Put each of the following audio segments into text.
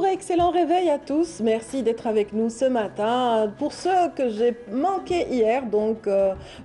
Bonjour et excellent réveil à tous. Merci d'être avec nous ce matin. Pour ceux que j'ai manqué hier,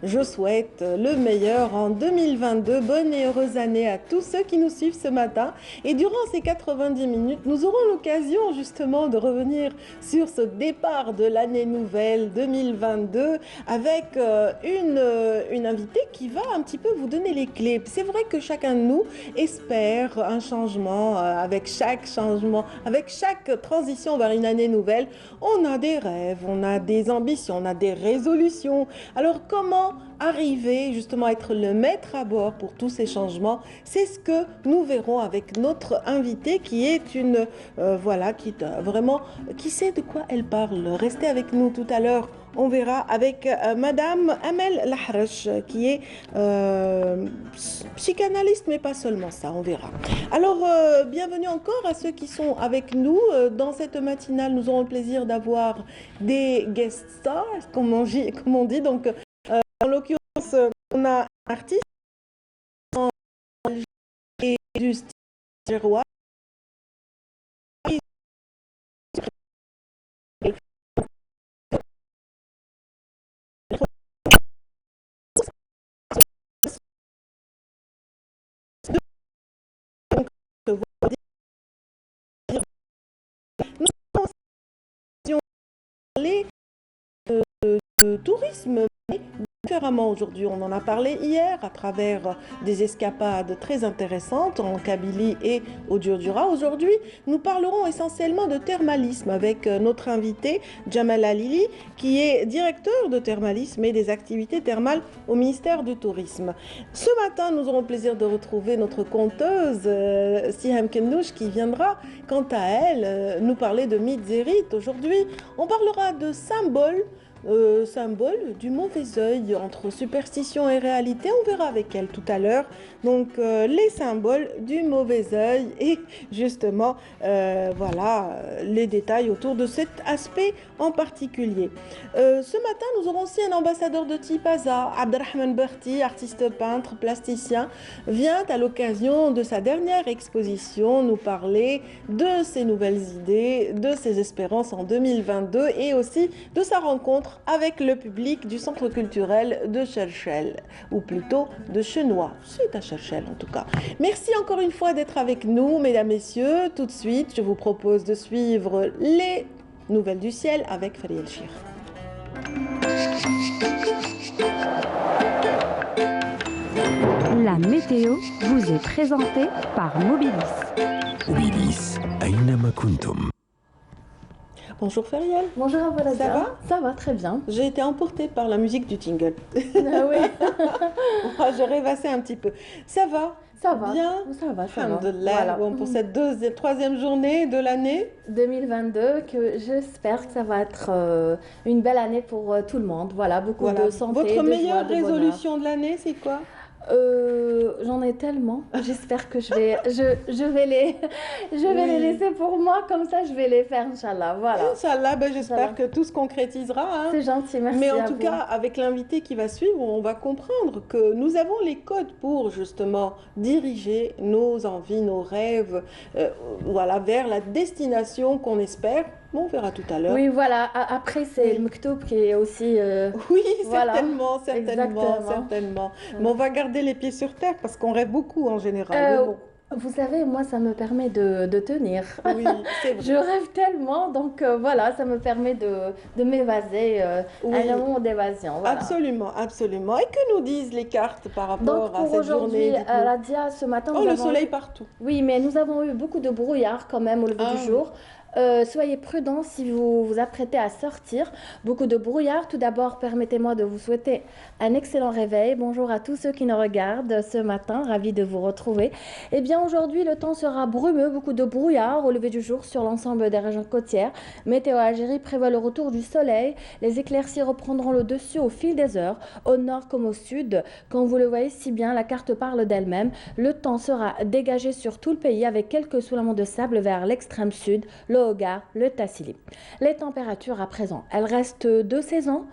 je souhaite le meilleur en 2022. Bonne et heureuse année à tous ceux qui nous suivent ce matin. Et durant ces 90 minutes, nous aurons l'occasion justement de revenir sur ce départ de l'année nouvelle 2022 avec une invitée qui va un petit peu vous donner les clés. C'est vrai que chacun de nous espère un changement avec chaque changement, avec chaque transition vers une année nouvelle. On a des rêves, on a des ambitions, on a des résolutions. Alors comment arriver justement à être le maître à bord pour tous ces changements? C'est ce que nous verrons avec notre invitée qui est qui sait de quoi elle parle. Restez avec nous tout à l'heure. On verra avec Madame Amel Lahrache, qui est psychanalyste, mais pas seulement ça, on verra. Alors, bienvenue encore à ceux qui sont avec nous. Dans cette matinale, nous aurons le plaisir d'avoir des guest stars, comme on dit. En l'occurrence, on a un artiste et du style Girois. De tourisme, mais différemment aujourd'hui. On en a parlé hier à travers des escapades très intéressantes en Kabylie et au Djurdjura. Aujourd'hui, nous parlerons essentiellement de thermalisme avec notre invité Jamal Alili, qui est directeur de thermalisme et des activités thermales au ministère du Tourisme. Ce matin, nous aurons le plaisir de retrouver notre conteuse Siham Kennouch qui viendra, quant à elle, nous parler de mythes et rites. Aujourd'hui, on parlera de symboles symbole du mauvais œil entre superstition et réalité. On verra avec elle tout à l'heure. Les symboles du mauvais œil et justement, les détails autour de cet aspect en particulier. Ce matin, nous aurons aussi un ambassadeur de Tipaza, Abdelrahman Berti, artiste peintre, plasticien, vient à l'occasion de sa dernière exposition nous parler de ses nouvelles idées, de ses espérances en 2022 et aussi de sa rencontre avec le public du centre culturel de Cherchel, ou plutôt de Chenois. C'est à Cherchel en tout cas. Merci encore une fois d'être avec nous, mesdames, messieurs. Tout de suite, je vous propose de suivre les nouvelles du ciel avec Fariel Chir. La météo vous est présentée par Mobilis. Mobilis, أينما كنتم. Bonjour Feriel. Bonjour Abolazia. Ça va? Ça va très bien. J'ai été emportée par la musique du jingle. Ah oui. J'ai rêvassé un petit peu. Ça va? Ça va. Bien? Ça va. Voilà. Bon, pour cette troisième journée de l'année 2022, que j'espère que ça va être une belle année pour tout le monde. Voilà, beaucoup de santé, Votre de meilleure joie, de résolution de l'année, c'est quoi? J'en ai tellement. J'espère que je vais les laisser pour moi, comme ça je vais les faire, Inch'Allah. Voilà. Inch'Allah, j'espère que tout se concrétisera. Hein. C'est gentil, merci. Mais en tout cas, avec l'invité qui va suivre, on va comprendre que nous avons les codes pour justement diriger nos envies, nos rêves, vers la destination qu'on espère. Bon, on verra tout à l'heure. Oui, voilà. Après, c'est le Mektoub qui est aussi... Oui, voilà. certainement. Mais on va garder les pieds sur terre parce qu'on rêve beaucoup en général. Vous savez, moi, ça me permet de tenir. Oui, c'est vrai. Je rêve tellement, donc ça me permet de m'évaser, un moment d'évasion. Voilà. Absolument. Et que nous disent les cartes par rapport à cette journée? Radia, ce matin... le soleil partout. Oui, mais nous avons eu beaucoup de brouillard quand même au lever du jour. Soyez prudents si vous vous apprêtez à sortir. Beaucoup de brouillard. Tout d'abord, permettez-moi de vous souhaiter un excellent réveil. Bonjour à tous ceux qui nous regardent ce matin. Ravi de vous retrouver. Eh bien, aujourd'hui, le temps sera brumeux. Beaucoup de brouillard au lever du jour sur l'ensemble des régions côtières. Météo Algérie prévoit le retour du soleil. Les éclaircies reprendront le dessus au fil des heures, au nord comme au sud. Comme vous le voyez si bien, la carte parle d'elle-même. Le temps sera dégagé sur tout le pays avec quelques soulèvements de sable vers l'extrême sud, l'Oran Hogar, le Tassili. Les températures à présent, elles restent de saison,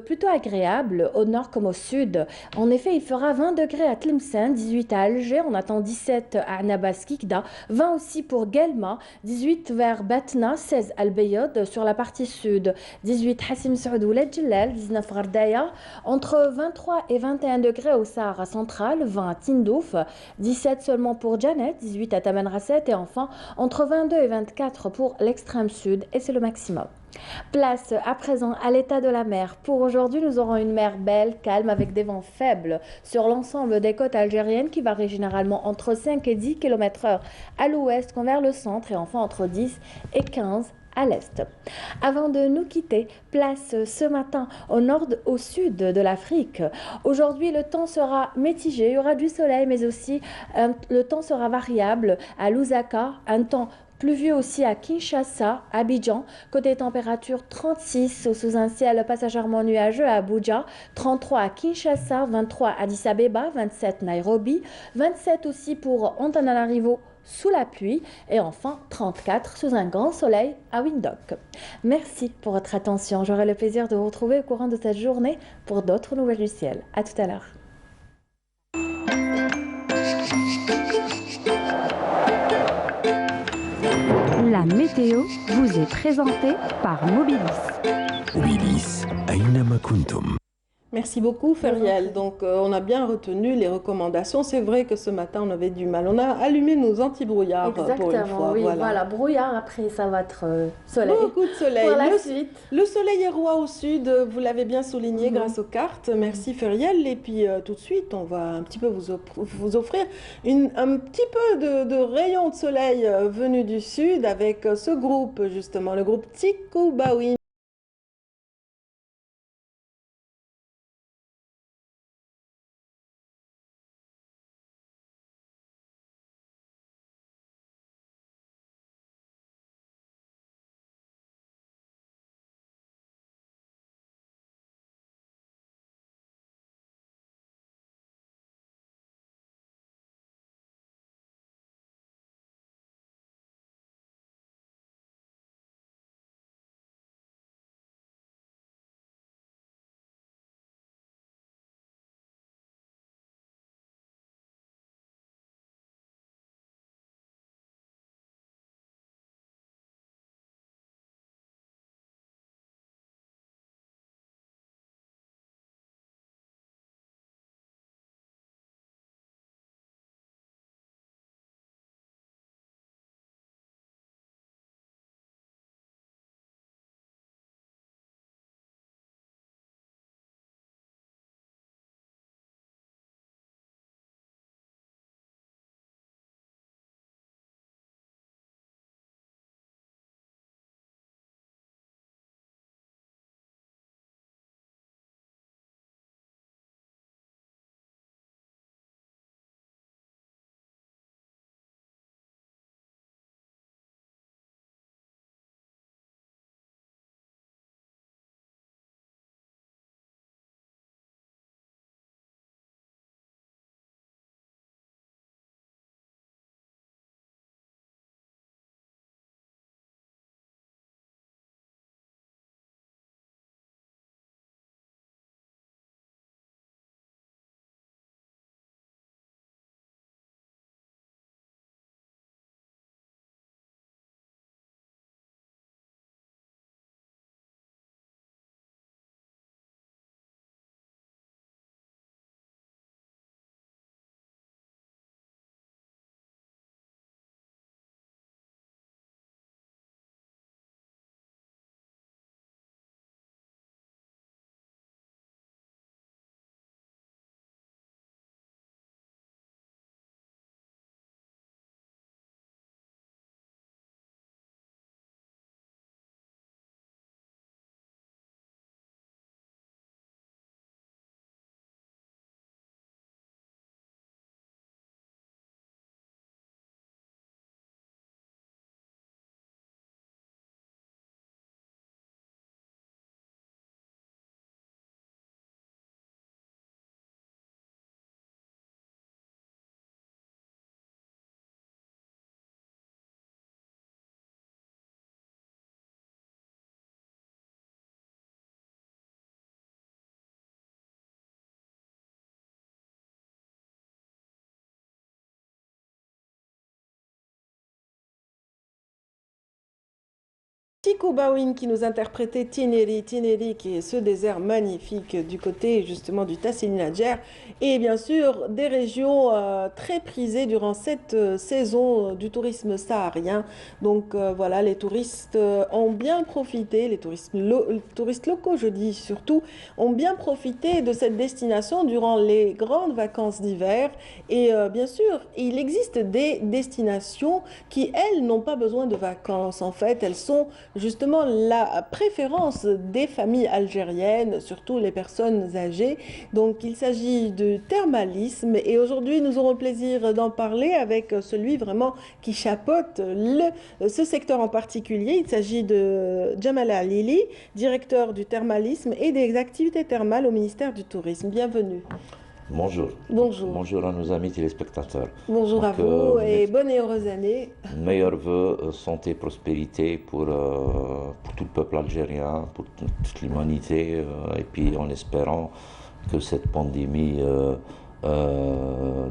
plutôt agréables au nord comme au sud. En effet, il fera 20 degrés à Tlemcen, 18 à Alger, on attend 17 à Annabas Kikda, 20 aussi pour Guelma, 18 vers Batna, 16 à Al-Bayod sur la partie sud, 18 Hassim Saoud Ouled Djellal, 19 Gardaya, entre 23 et 21 degrés au Sahara central, 20 à Tindouf, 17 seulement pour Janet, 18 à Tamanrasset et enfin entre 22 et 24 pour l'extrême sud et c'est le maximum. Place à présent à l'état de la mer. Pour aujourd'hui, nous aurons une mer belle, calme, avec des vents faibles sur l'ensemble des côtes algériennes qui varient généralement entre 5 et 10 km/h à l'ouest comme vers le centre et enfin entre 10 et 15 à l'est. Avant de nous quitter, place ce matin au nord, au sud de l'Afrique. Aujourd'hui, le temps sera mitigé, il y aura du soleil, mais aussi le temps sera variable à Lusaka, un temps pluvieux aussi à Kinshasa, Abidjan, côté température 36 sous un ciel passagèrement nuageux à Abuja, 33 à Kinshasa, 23 à Addis Abeba, 27 Nairobi, 27 aussi pour Antananarivo sous la pluie et enfin 34 sous un grand soleil à Windhoek. Merci pour votre attention. J'aurai le plaisir de vous retrouver au courant de cette journée pour d'autres nouvelles du ciel. À tout à l'heure. La météo vous est présentée par Mobilis. Mobilis أينما كنتم. Merci beaucoup, Feriel. Donc, on a bien retenu les recommandations. C'est vrai que ce matin, on avait du mal. On a allumé nos anti-brouillards pour une fois. Oui, voilà. Brouillard, après, ça va être soleil. Beaucoup de soleil. Pour la suite. Le soleil est roi au sud, vous l'avez bien souligné grâce aux cartes. Merci, Feriel. Et puis, tout de suite, on va un petit peu vous offrir un petit peu de rayon de soleil venu du sud avec ce groupe, justement, le groupe Tikoubaoui. Tico Bawin qui nous interprétait Tineri, Tineri, qui est ce désert magnifique du côté justement du Tassili Nadjer, et bien sûr des régions très prisées durant cette saison du tourisme saharien. Donc voilà, les touristes ont bien profité, les touristes locaux, je dis surtout, ont bien profité de cette destination durant les grandes vacances d'hiver. Et bien sûr, il existe des destinations qui, elles, n'ont pas besoin de vacances. En fait, elles sont justement la préférence des familles algériennes, surtout les personnes âgées. Donc il s'agit de thermalisme et aujourd'hui nous aurons le plaisir d'en parler avec celui vraiment qui chapeaute ce secteur en particulier. Il s'agit de Jamal Alili, directeur du thermalisme et des activités thermales au ministère du Tourisme. Bienvenue. Bonjour. Bonjour. Bonjour à nos amis téléspectateurs. Bonjour à vous et bonne et heureuse année. Meilleurs vœux, santé, prospérité pour tout le peuple algérien, pour toute l'humanité, et puis en espérant que cette pandémie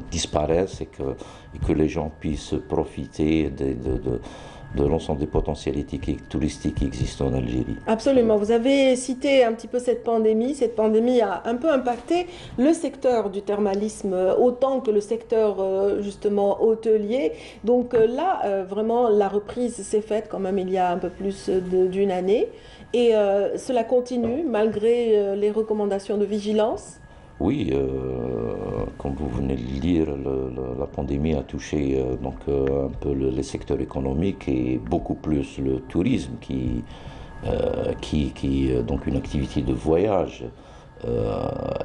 disparaisse et que les gens puissent profiter de l'ensemble des potentialités touristiques qui existent en Algérie. Absolument. Vous avez cité un petit peu cette pandémie. Cette pandémie a un peu impacté le secteur du thermalisme autant que le secteur justement hôtelier. Donc là, vraiment, la reprise s'est faite quand même il y a un peu plus d'une année. Et cela continue malgré les recommandations de vigilance. Oui, comme vous venez de le dire, la pandémie a touché un peu les secteurs économiques et beaucoup plus le tourisme qui donc une activité de voyage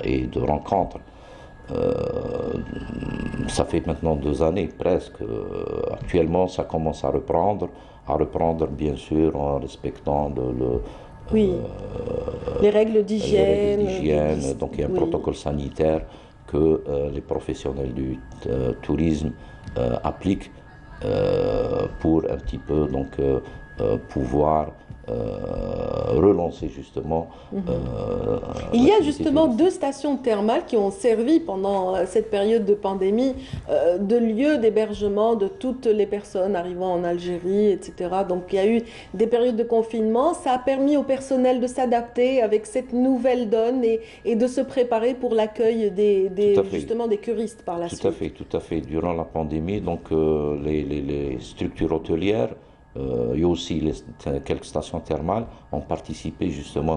et de rencontre. Ça fait maintenant 2 années presque. Actuellement, ça commence à reprendre bien sûr en respectant oui, les règles d'hygiène. Donc il y a un protocole sanitaire que les professionnels du tourisme appliquent pour un petit peu pouvoir relancer justement. Il y a justement 2 stations thermales qui ont servi pendant cette période de pandémie de lieu d'hébergement de toutes les personnes arrivant en Algérie, etc. Donc il y a eu des périodes de confinement. Ça a permis au personnel de s'adapter avec cette nouvelle donne et de se préparer pour l'accueil justement des curistes par la suite. Tout à fait. Durant la pandémie, donc les structures hôtelières, il y a aussi quelques stations thermales ont participé justement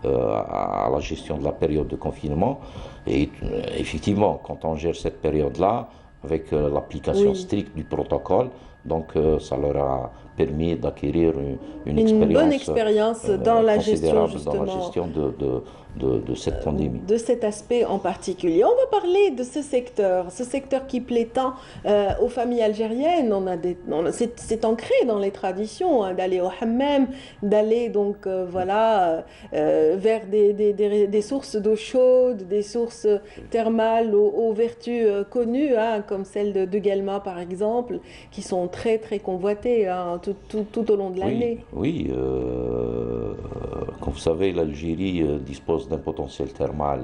à la gestion de la période de confinement. Et effectivement, quand on gère cette période-là, avec l'application stricte du protocole, donc ça leur a permis d'acquérir une bonne expérience dans la gestion justement de cette pandémie. De cet aspect en particulier. On va parler de ce secteur qui plaît tant aux familles algériennes. C'est ancré dans les traditions d'aller au hammam, d'aller donc vers des sources d'eau chaude, des sources thermales aux vertus connues, comme celle de Guelma par exemple, qui sont très très convoitées tout au long de l'année. Oui, comme vous savez, l'Algérie dispose d'un potentiel thermal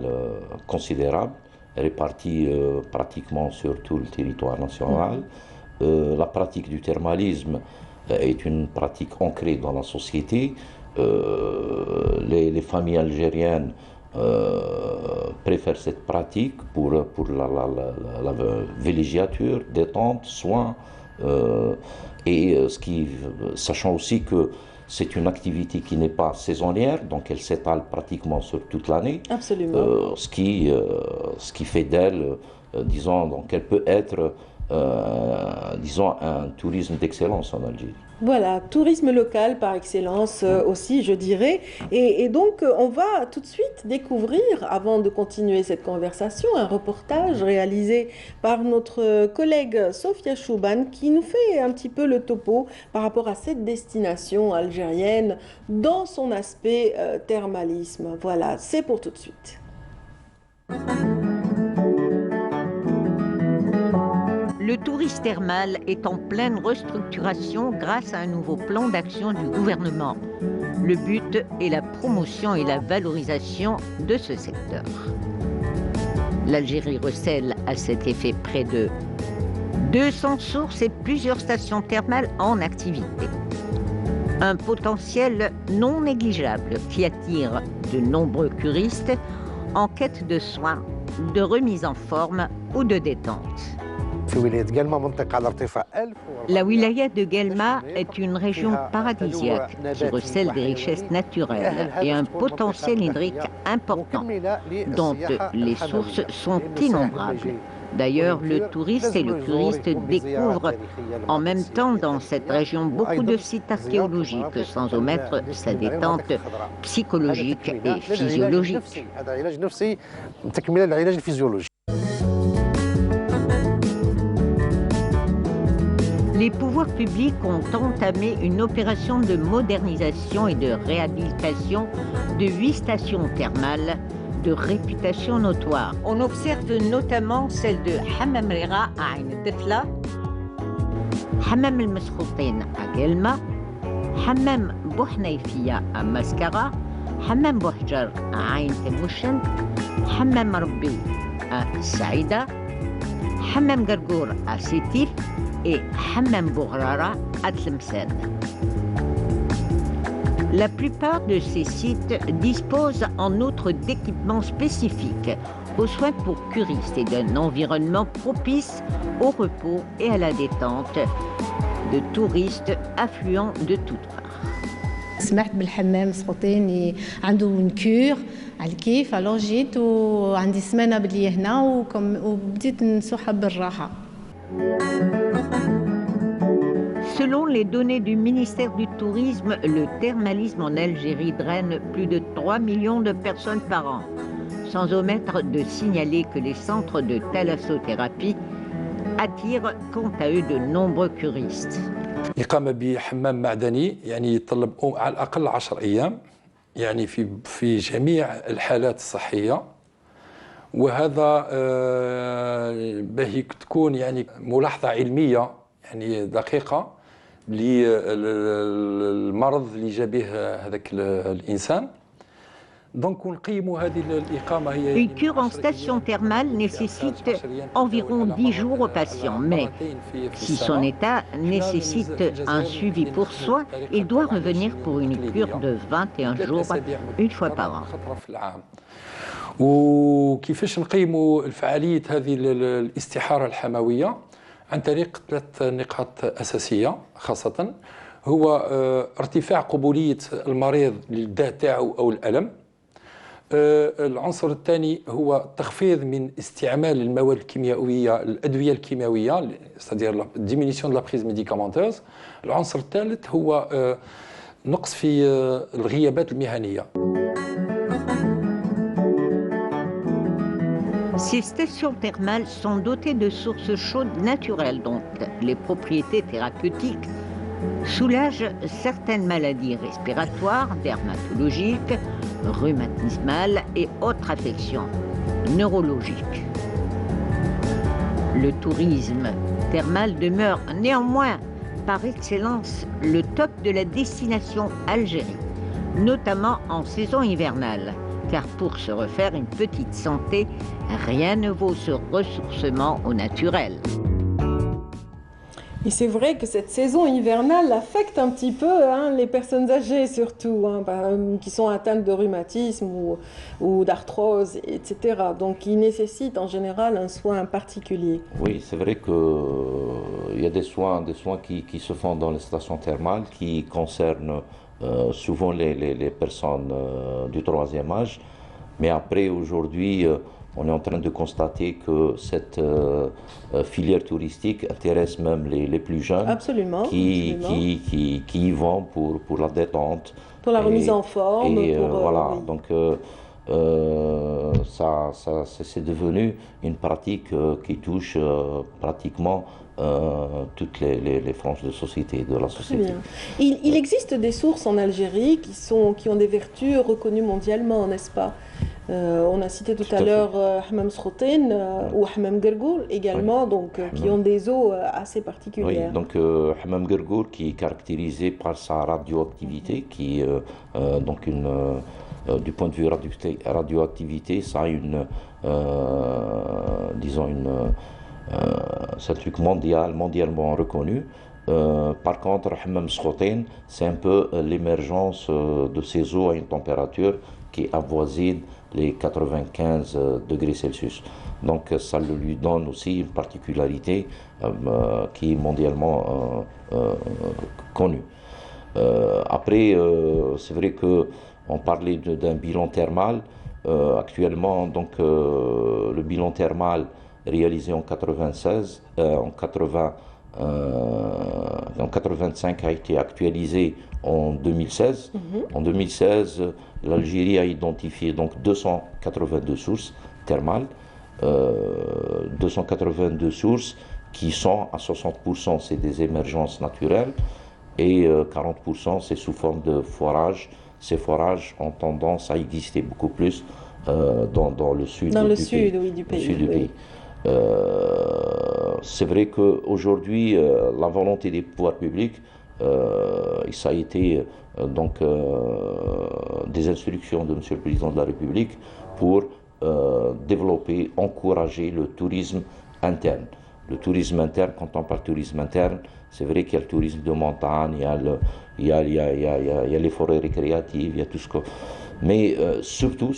considérable, réparti pratiquement sur tout le territoire national. La pratique du thermalisme est une pratique ancrée dans la société. Les familles algériennes préfèrent cette pratique pour la villégiature, détente, soins. Sachant aussi que c'est une activité qui n'est pas saisonnière, donc elle s'étale pratiquement sur toute l'année. Absolument. Ce qui fait d'elle, donc elle peut être, un tourisme d'excellence en Algérie. Voilà, tourisme local par excellence aussi, je dirais. Et donc, on va tout de suite découvrir, avant de continuer cette conversation, un reportage réalisé par notre collègue Sophia Chouban qui nous fait un petit peu le topo par rapport à cette destination algérienne dans son aspect thermalisme. Voilà, c'est pour tout de suite. Le tourisme thermal est en pleine restructuration grâce à un nouveau plan d'action du gouvernement. Le but est la promotion et la valorisation de ce secteur. L'Algérie recèle à cet effet près de 200 sources et plusieurs stations thermales en activité. Un potentiel non négligeable qui attire de nombreux curistes en quête de soins, de remise en forme ou de détente. La wilaya de Guelma est une région paradisiaque qui recèle des richesses naturelles et un potentiel hydrique important, dont les sources sont innombrables. D'ailleurs, le touriste et le curiste découvrent en même temps dans cette région beaucoup de sites archéologiques, sans omettre sa détente psychologique et physiologique. Les pouvoirs publics ont entamé une opération de modernisation et de réhabilitation de 8 stations thermales de réputation notoire. On observe notamment celle de Hammam Rira à Ain Tifla, Hammam el-Meskhoutin à Guelma, Hammam Bouhnayfiya à Mascara, Hammam Bouhjar à Ain Temouchen, Hammam Rabbi à Saïda, Hammam Gargour à Sétif et Hammam Bourrara à Tlemcen. La plupart de ces sites disposent en outre d'équipements spécifiques aux soins pour curistes et d'un environnement propice au repos et à la détente de touristes affluents de toutes parts. سمعت بالحمام مسخوطين عنده كور على الكيف الوغ جيت وعندي سمانه بلي هنا وبديت نسحب بالراحه. Selon les données du ministère du Tourisme, le thermalisme en Algérie draine plus de 3 millions de personnes par an, sans omettre de signaler que les centres de thalassothérapie attirent quant à eux de nombreux curistes. الإقامة بحمام معدني يعني يتطلب على الأقل 10 أيام يعني في جميع الحالات الصحية، وهذا باهي تكون يعني ملاحظة علمية يعني دقيقة للمرض اللي جا به هذاك الإنسان. Une cure en station thermale nécessite environ 10 jours au patient, mais si son état nécessite un suivi pour soins, il doit revenir pour une cure de 21 jours, une fois par an. وكيفاش نقيموا الفعالية هذه الاستحارة الحموية؟ عن طريق 3 نقاط أساسية خاصة، هو ارتفاع قبولية المريض للداء تاعو أو الألم. العنصر الثاني هو التخفيض من استعمال المواد الكيميائية، الأدوية الكيماوية، c'est-à-dire diminution de la prise médicamenteuse. العنصر الثالث هو نقص في الغيابات المهنية. Ces stations thermales sont dotées de sources chaudes naturelles dont les propriétés thérapeutiques soulagent certaines maladies respiratoires, dermatologiques, rhumatismales et autres affections neurologiques. Le tourisme thermal demeure néanmoins par excellence le top de la destination Algérie, notamment en saison hivernale. Car pour se refaire une petite santé, rien ne vaut ce ressourcement au naturel. Et c'est vrai que cette saison hivernale affecte un petit peu les personnes âgées surtout, qui sont atteintes de rhumatisme ou d'arthrose, etc. Donc ils nécessitent en général un soin particulier. Oui, c'est vrai qu'il y a des soins qui se font dans les stations thermales qui concernent souvent les personnes du 3e âge. Mais après, aujourd'hui, on est en train de constater que cette filière touristique intéresse même les plus jeunes. Absolument. Qui y vont pour la détente. Pour la remise en forme. Voilà, oui. donc c'est devenu une pratique qui touche pratiquement toutes les franges de société, de la société. Très bien. Il existe des sources en Algérie qui ont des vertus reconnues mondialement, n'est-ce pas? On a cité tout à l'heure Hammam Skhotin ou Hammam Gargour également, donc qui ont des eaux assez particulières. Oui, donc Hammam Gargour qui est caractérisé par sa radioactivité, qui donc du point de vue radioactivité, ça a disons c'est un truc mondialement reconnu. Par contre, Hammam Skhoten, c'est un peu l'émergence de ces eaux à une température qui avoisine les 95 degrés Celsius. Donc ça lui donne aussi une particularité qui est mondialement connue. Après, c'est vrai qu'on parlait d'un bilan thermal. Actuellement, donc, le bilan thermal réalisé en 96, en 85 a été actualisé en 2016. En 2016, l'Algérie a identifié donc 282 sources thermales, 282 sources qui sont à 60% c'est des émergences naturelles et 40% c'est sous forme de forage. Ces forages ont tendance à exister beaucoup plus dans le sud du pays. C'est vrai qu'aujourd'hui, la volonté des pouvoirs publics, ça a été des instructions de M. le Président de la République pour développer, encourager le tourisme interne. Le tourisme interne, quand on parle de tourisme interne, c'est vrai qu'il y a le tourisme de montagne, il y a les forêts récréatives, il y a tout ce que... Mais surtout,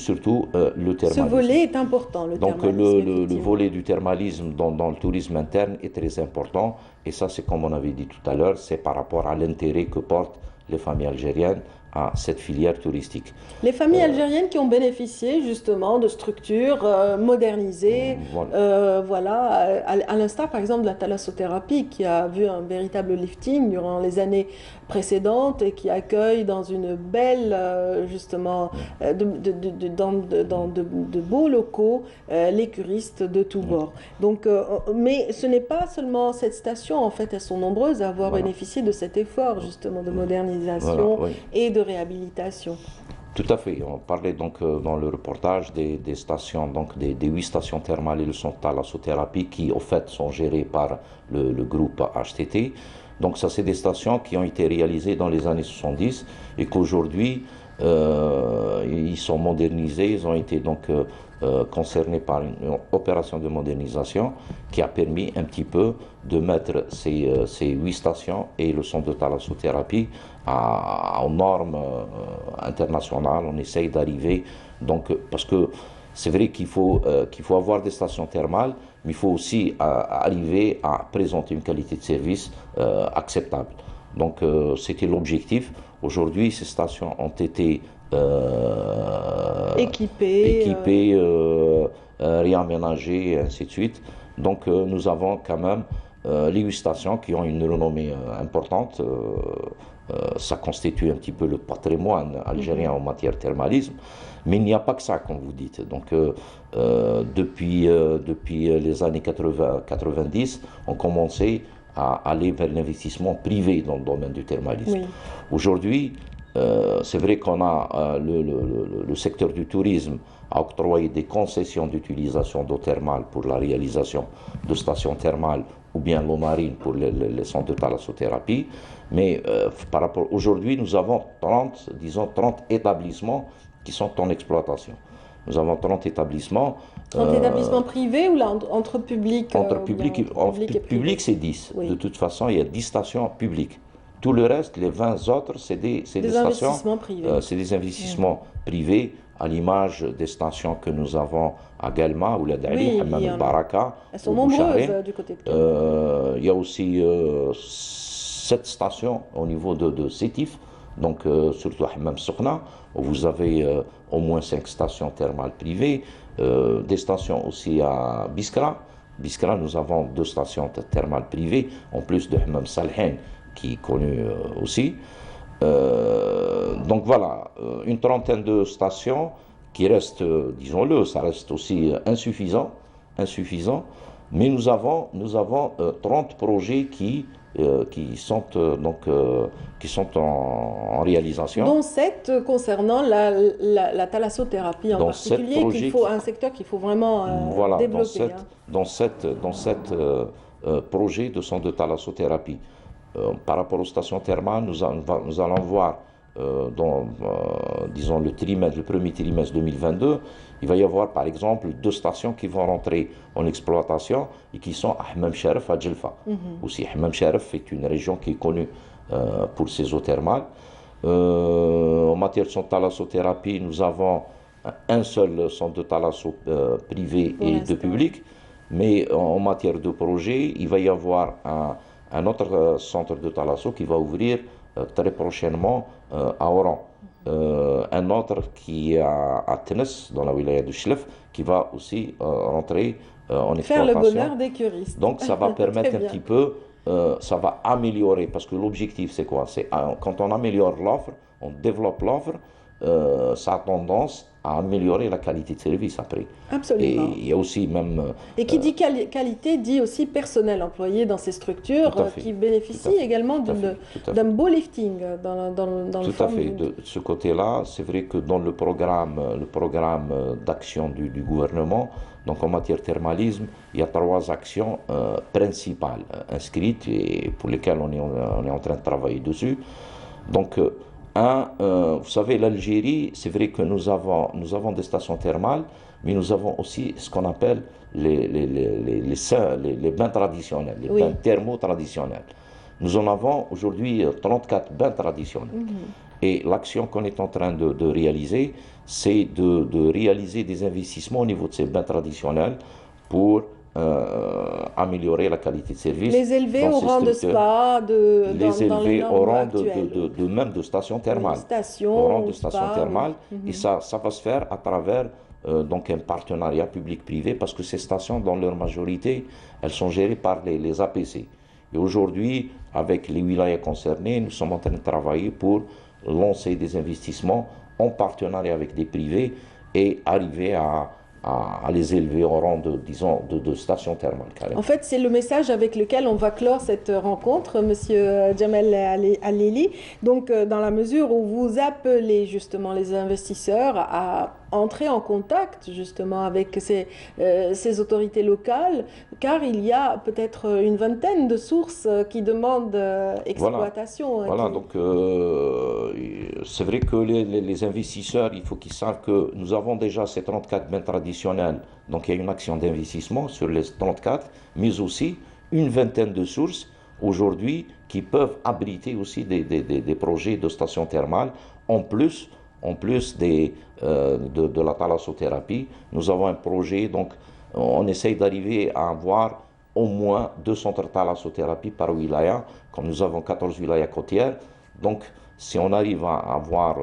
le thermalisme. Ce volet est important, le Donc thermalisme. le volet du thermalisme dans le tourisme interne est très important. Et ça, c'est comme on avait dit tout à l'heure, c'est par rapport à l'intérêt que portent les familles algériennes à cette filière touristique. Les familles algériennes qui ont bénéficié justement de structures modernisées, à l'instar par exemple de la thalassothérapie qui a vu un véritable lifting durant les années précédentes et qui accueille dans une belle, dans de beaux locaux les curistes de tous bords. Donc, mais ce n'est pas seulement cette station, en fait, elles sont nombreuses à avoir bénéficié de cet effort justement de modernisation et de réhabilitation. Tout à fait. On parlait donc dans le reportage des stations, donc des 8 stations thermales et le centre thalassothérapie qui, au fait, sont gérées par le groupe HTT. Donc ça, c'est des stations qui ont été réalisées dans les années 70 et qu'aujourd'hui, ils sont modernisés. Ils ont été donc concernés par une opération de modernisation qui a permis un petit peu de mettre ces 8 stations et le centre de thalassothérapie aux normes internationales. On essaye d'arriver, donc, parce que c'est vrai qu'il faut avoir des stations thermales, mais il faut aussi arriver à présenter une qualité de service acceptable. Donc c'était l'objectif. Aujourd'hui, ces stations ont été équipées, réaménagées, et ainsi de suite. Donc nous avons quand même les 8 stations qui ont une renommée importante. Ça constitue un petit peu le patrimoine algérien en matière de thermalisme. Mais il n'y a pas que ça, comme vous dites. Donc, depuis les années 80-90, on commençait à aller vers l'investissement privé dans le domaine du thermalisme. Oui. Aujourd'hui, c'est vrai qu'on a le secteur du tourisme a octroyé des concessions d'utilisation d'eau thermale pour la réalisation de stations thermales ou bien l'eau marine pour les centres de thalassothérapie. Mais par rapport aujourd'hui, nous avons 30 établissements qui sont en exploitation. Nous avons 30 établissements. 30 établissements privés ou là, entre public public, c'est 10. Oui. De toute façon, il y a 10 stations publiques. Tout le reste, les 20 autres, c'est des stations. C'est des investissements privés, à l'image des stations que nous avons à Galma, ou la Dali, Hammam el-Baraka. Elles sont nombreuses du côté de Galma. Il y a aussi 7 stations au niveau de Sétif, donc surtout à Hammam Soukhna, où vous avez au moins 5 stations thermales privées, des stations aussi à Biskra. Biskra, nous avons 2 stations thermales privées, en plus de Hammam Salhen, qui est connu aussi. Donc voilà, une trentaine de stations qui restent, disons-le, ça reste aussi insuffisant, mais nous avons 30 projets qui sont en réalisation. Dont 7 concernant la thalassothérapie en particulier, un secteur qu'il faut vraiment développer. Dans 7 projets de centres de thalassothérapie. Par rapport aux stations thermales, nous allons voir disons, le premier trimestre 2022, il va y avoir par exemple 2 stations qui vont rentrer en exploitation et qui sont à Hammam Sharaf à Djelfa. Aussi, Hammam Sharaf est une région qui est connue pour ses eaux thermales. En matière de thalassothérapie, nous avons un seul centre de thalasso privé et 2 publics. Mais en matière de projet, il va y avoir un autre centre de thalasso qui va ouvrir très prochainement à Oran. Un autre qui est à Tnes, dans la wilaya de Chlef, qui va aussi rentrer en exploitation. Faire le bonheur des curistes. Donc ça va permettre un petit peu, ça va améliorer, parce que l'objectif c'est quoi? C'est quand on améliore l'offre, on développe l'offre, ça a tendance à améliorer la qualité de service après. Absolument. Et il y a aussi même... Et qui dit qualité dit aussi personnel employé dans ces structures qui bénéficient également d'un beau lifting dans le Tout à fait. De ce côté-là, c'est vrai que dans le programme d'action du gouvernement, donc en matière de thermalisme, il y a 3 actions principales inscrites et pour lesquelles on est en train de travailler dessus. Donc, vous savez, l'Algérie, c'est vrai que nous avons des stations thermales, mais nous avons aussi ce qu'on appelle les bains traditionnels, les bains thermo traditionnels. Nous en avons aujourd'hui 34 bains traditionnels. Et l'action qu'on est en train de réaliser, c'est de réaliser des investissements au niveau de ces bains traditionnels pour améliorer la qualité de service. Les élever au rang de spa, les élever au rang même de stations thermales. Au rang de stations thermales. Et ça va se faire à travers donc un partenariat public-privé, parce que ces stations, dans leur majorité, elles sont gérées par les APC. Et aujourd'hui, avec les wilayas concernés, nous sommes en train de travailler pour lancer des investissements en partenariat avec des privés et arriver à les élever au rang de stations thermales. Carrément. En fait, c'est le message avec lequel on va clore cette rencontre, Monsieur Djemal Alili. Donc, dans la mesure où vous appelez justement les investisseurs à entrer en contact justement avec ces autorités locales, car il y a peut-être une vingtaine de sources qui demandent exploitation. Voilà, donc c'est vrai que les investisseurs, il faut qu'ils savent que nous avons déjà ces 34 bains traditionnels, donc il y a une action d'investissement sur les 34, mais aussi une vingtaine de sources aujourd'hui qui peuvent abriter aussi des projets de stations thermales en plus de la thalassothérapie. Nous avons un projet, donc on essaye d'arriver à avoir au moins 2 centres de thalassothérapie par wilaya, comme nous avons 14 wilayas côtières. Donc si on arrive à avoir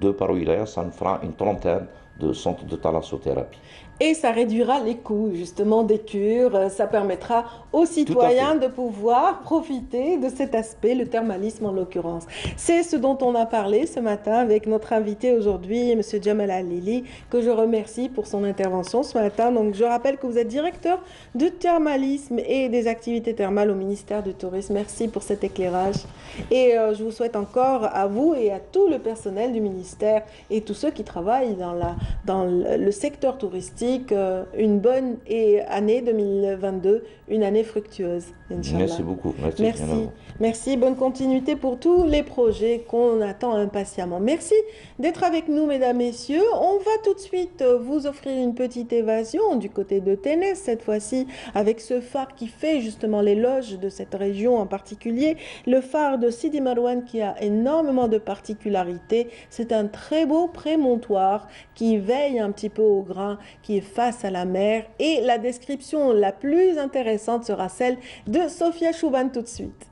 2 par wilaya, ça nous fera une trentaine de centres de thalassothérapie. Et ça réduira les coûts justement des cures, ça permettra aux citoyens de pouvoir profiter de cet aspect, le thermalisme en l'occurrence. C'est ce dont on a parlé ce matin avec notre invité aujourd'hui, M. Djemal Alili, que je remercie pour son intervention ce matin. Donc je rappelle que vous êtes directeur de thermalisme et des activités thermales au ministère du Tourisme. Merci pour cet éclairage. Et je vous souhaite encore à vous et à tout le personnel du ministère et tous ceux qui travaillent dans le secteur touristique une bonne année 2022, une année fructueuse. Inch'Allah. Merci beaucoup. Merci. Bonne continuité pour tous les projets qu'on attend impatiemment. Merci d'être avec nous, mesdames, messieurs. On va tout de suite vous offrir une petite évasion du côté de Ténès, cette fois-ci, avec ce phare qui fait justement l'éloge de cette région en particulier. Le phare de Sidi Marouane qui a énormément de particularités. C'est un très beau prémontoire qui veille un petit peu au grain, qui est face à la mer. Et la description la plus intéressante sera celle de Sophia Chouban tout de suite.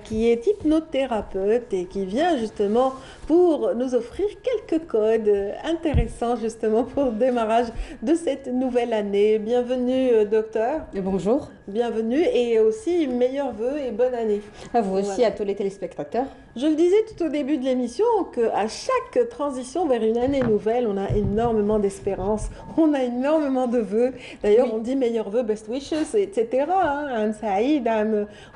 qui est hypnothérapeute et qui vient justement pour nous offrir quelques codes intéressants justement pour le démarrage de cette nouvelle année. Bienvenue docteur. Et bonjour. Bienvenue et aussi meilleurs vœux et bonne année. À vous aussi, à tous les téléspectateurs. Je le disais tout au début de l'émission qu'à chaque transition vers une année nouvelle, on a énormément d'espérance, on a énormément de vœux. D'ailleurs, on dit meilleurs vœux, best wishes, etc. Am Saïd,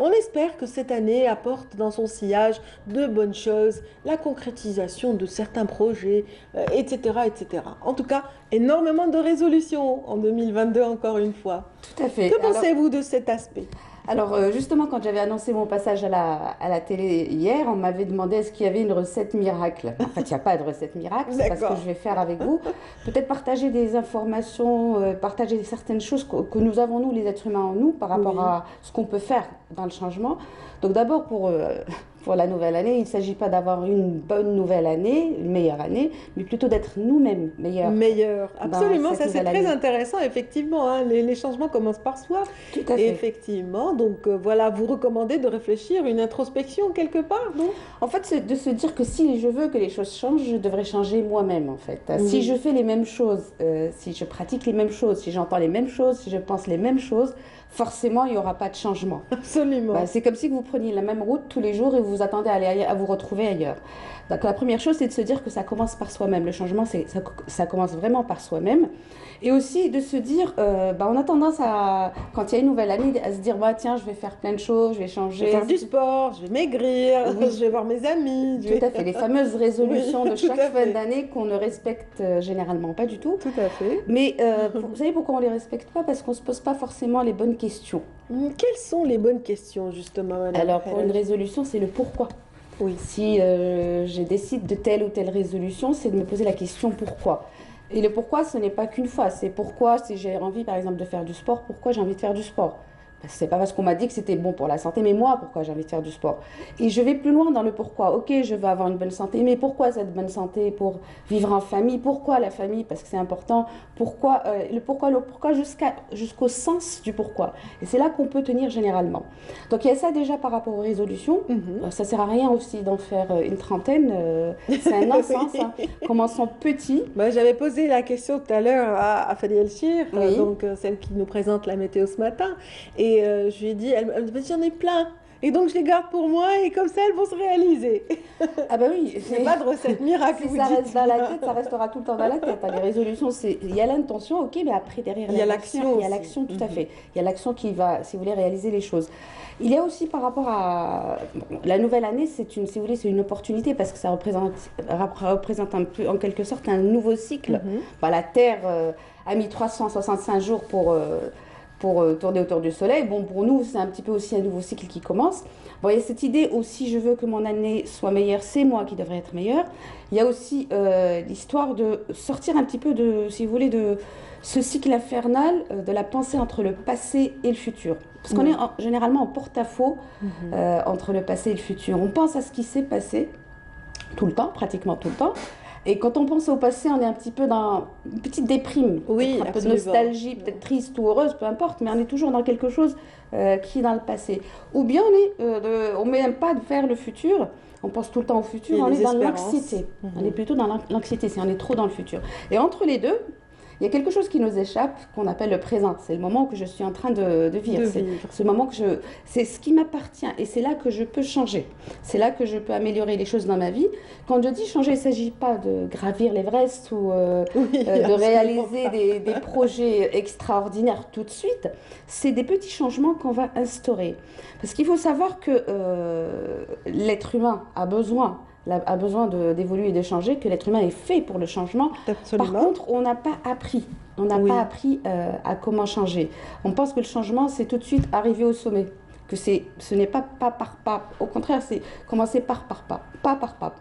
on espère que cette année apporte dans son sillage de bonnes choses, la concrétisation de certains projets, etc., etc. En tout cas, énormément de résolutions en 2022 encore une fois. Tout à fait. Que pensez-vous de cet aspect ? Alors justement, quand j'avais annoncé mon passage à la télé hier, on m'avait demandé est-ce qu'il y avait une recette miracle. En fait, il n'y a pas de recette miracle, c'est pas ce que je vais faire avec vous. Peut-être partager des informations, partager certaines choses que nous avons, nous, les êtres humains en nous, par rapport à ce qu'on peut faire dans le changement. Donc d'abord, pour la nouvelle année, il ne s'agit pas d'avoir une bonne nouvelle année, une meilleure année, mais plutôt d'être nous-mêmes meilleurs. Meilleurs, absolument, ça c'est très intéressant, effectivement. Hein, les changements commencent par soi. Tout à fait. Effectivement, donc voilà, vous recommandez de réfléchir, une introspection quelque part, non ? En fait, c'est de se dire que si je veux que les choses changent, je devrais changer moi-même, en fait. Si je fais les mêmes choses, si je pratique les mêmes choses, si j'entends les mêmes choses, si je pense les mêmes choses, forcément, il n'y aura pas de changement. Absolument. C'est comme si vous preniez la même route tous les jours et vous attendez à vous retrouver ailleurs. Donc la première chose, c'est de se dire que ça commence par soi-même. Le changement, ça commence vraiment par soi-même. Et aussi de se dire, on a tendance quand il y a une nouvelle année, à se dire, tiens, je vais faire plein de choses, je vais changer. Je vais faire du sport, je vais maigrir, je vais voir mes amis. Tout à fait, les fameuses résolutions de chaque fin d'année qu'on ne respecte généralement pas du tout. Tout à fait. Mais vous savez pourquoi on ne les respecte pas ? Parce qu'on ne se pose pas forcément les bonnes questions. Quelles sont les bonnes questions, justement, madame ? Alors, pour une résolution, c'est le pourquoi. Oui. Si je décide de telle ou telle résolution, c'est de me poser la question pourquoi. Et le pourquoi, ce n'est pas qu'une fois. C'est pourquoi, si j'ai envie, par exemple, de faire du sport, pourquoi j'ai envie de faire du sport ? C'est pas parce qu'on m'a dit que c'était bon pour la santé, mais moi, pourquoi j'ai envie de faire du sport ? Et je vais plus loin dans le pourquoi. Ok, je veux avoir une bonne santé, mais pourquoi cette bonne santé ? Pour vivre en famille. Pourquoi la famille ? Parce que c'est important. Pourquoi le pourquoi jusqu'au sens du pourquoi. Et c'est là qu'on peut tenir généralement. Donc il y a ça déjà par rapport aux résolutions. Ça sert à rien aussi d'en faire une trentaine. C'est un non-sens. Hein. Commençons petit. J'avais posé la question tout à l'heure à Fadi El-Chir, donc celle qui nous présente la météo ce matin. Et je lui ai dit, elle me dit, j'en ai plein. Et donc, je les garde pour moi et comme ça, elles vont se réaliser. Ah bah oui. Il n'y a pas de recette miracle. Si ça reste dans la tête, ça restera tout le temps dans la tête. Les résolutions, il y a l'intention, ok, mais après, derrière, il y a l'action. Il y a l'action, tout à fait. Il y a l'action qui va, si vous voulez, réaliser les choses. Il y a aussi par rapport à la nouvelle année, si vous voulez, c'est une opportunité parce que ça représente un peu, en quelque sorte, un nouveau cycle. La Terre a mis 365 jours pour tourner autour du soleil. Bon, pour nous, c'est un petit peu aussi un nouveau cycle qui commence. Bon, il y a cette idée aussi, je veux que mon année soit meilleure, c'est moi qui devrais être meilleure. Il y a aussi l'histoire de sortir un petit peu de, si vous voulez, de ce cycle infernal de la pensée entre le passé et le futur. Parce qu'on est généralement en porte-à-faux entre le passé et le futur. On pense à ce qui s'est passé tout le temps, pratiquement tout le temps. Et quand on pense au passé, on est un petit peu dans une petite déprime, un peu de nostalgie, peut-être triste ou heureuse, peu importe, mais on est toujours dans quelque chose qui est dans le passé. Ou bien on ne met même pas vers le futur, on pense tout le temps au futur, on est dans l'anxiété. On est plutôt dans l'anxiété, on est trop dans le futur. Et entre les deux, il y a quelque chose qui nous échappe, qu'on appelle le présent. C'est le moment que je suis en train de vivre. C'est le moment c'est ce qui m'appartient. Et c'est là que je peux changer. C'est là que je peux améliorer les choses dans ma vie. Quand je dis changer, il ne s'agit pas de gravir l'Everest ou de réaliser des projets extraordinaires tout de suite. C'est des petits changements qu'on va instaurer. Parce qu'il faut savoir que l'être humain a besoin d'évoluer et de changer, que l'être humain est fait pour le changement. Absolument. Par contre, on n'a pas appris. On n'a pas appris à comment changer. On pense que le changement, c'est tout de suite arriver au sommet. Que ce n'est pas par pas. Au contraire, c'est commencer pas par pas.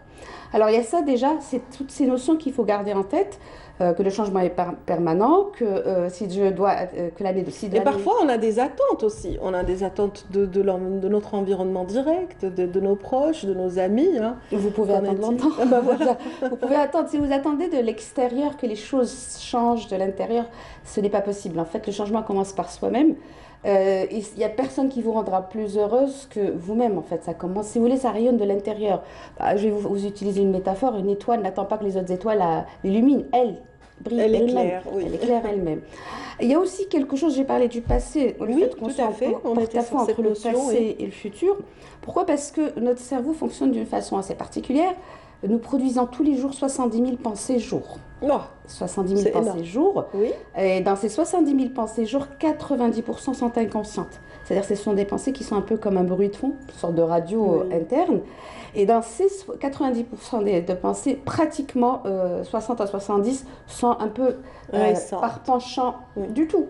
Alors, il y a ça déjà, c'est toutes ces notions qu'il faut garder en tête. Que le changement est permanent, que si je dois que l'année de Et parfois on a des attentes aussi. On a des attentes de notre environnement direct, de nos proches, de nos amis. Hein. Vous pouvez attendre longtemps. Voilà. Vous pouvez attendre. Si vous attendez de l'extérieur que les choses changent de l'intérieur, ce n'est pas possible. En fait, le changement commence par soi-même. Il n'y a personne qui vous rendra plus heureuse que vous-même, en fait. Ça commence, si vous voulez, ça rayonne de l'intérieur. Je vais vous utiliser une métaphore. Une étoile n'attend pas que les autres étoiles l'illuminent. Elle brille elle-même. Éclaire, oui. Elle éclaire elle-même. Il y a aussi quelque chose, j'ai parlé du passé. Oui, tout à fait. On était sur entre cette le notion, passé et le futur. Pourquoi? Parce que notre cerveau fonctionne d'une façon assez particulière. Nous produisons tous les jours 70 000 pensées jour. Oh, 70 000 pensées jour. Oui. Et dans ces 70 000 pensées jour, 90% sont inconscientes. C'est-à-dire que ce sont des pensées qui sont un peu comme un bruit de fond, une sorte de radio interne. Et dans ces 90% de pensées, pratiquement 60 à 70 sont un peu par penchant,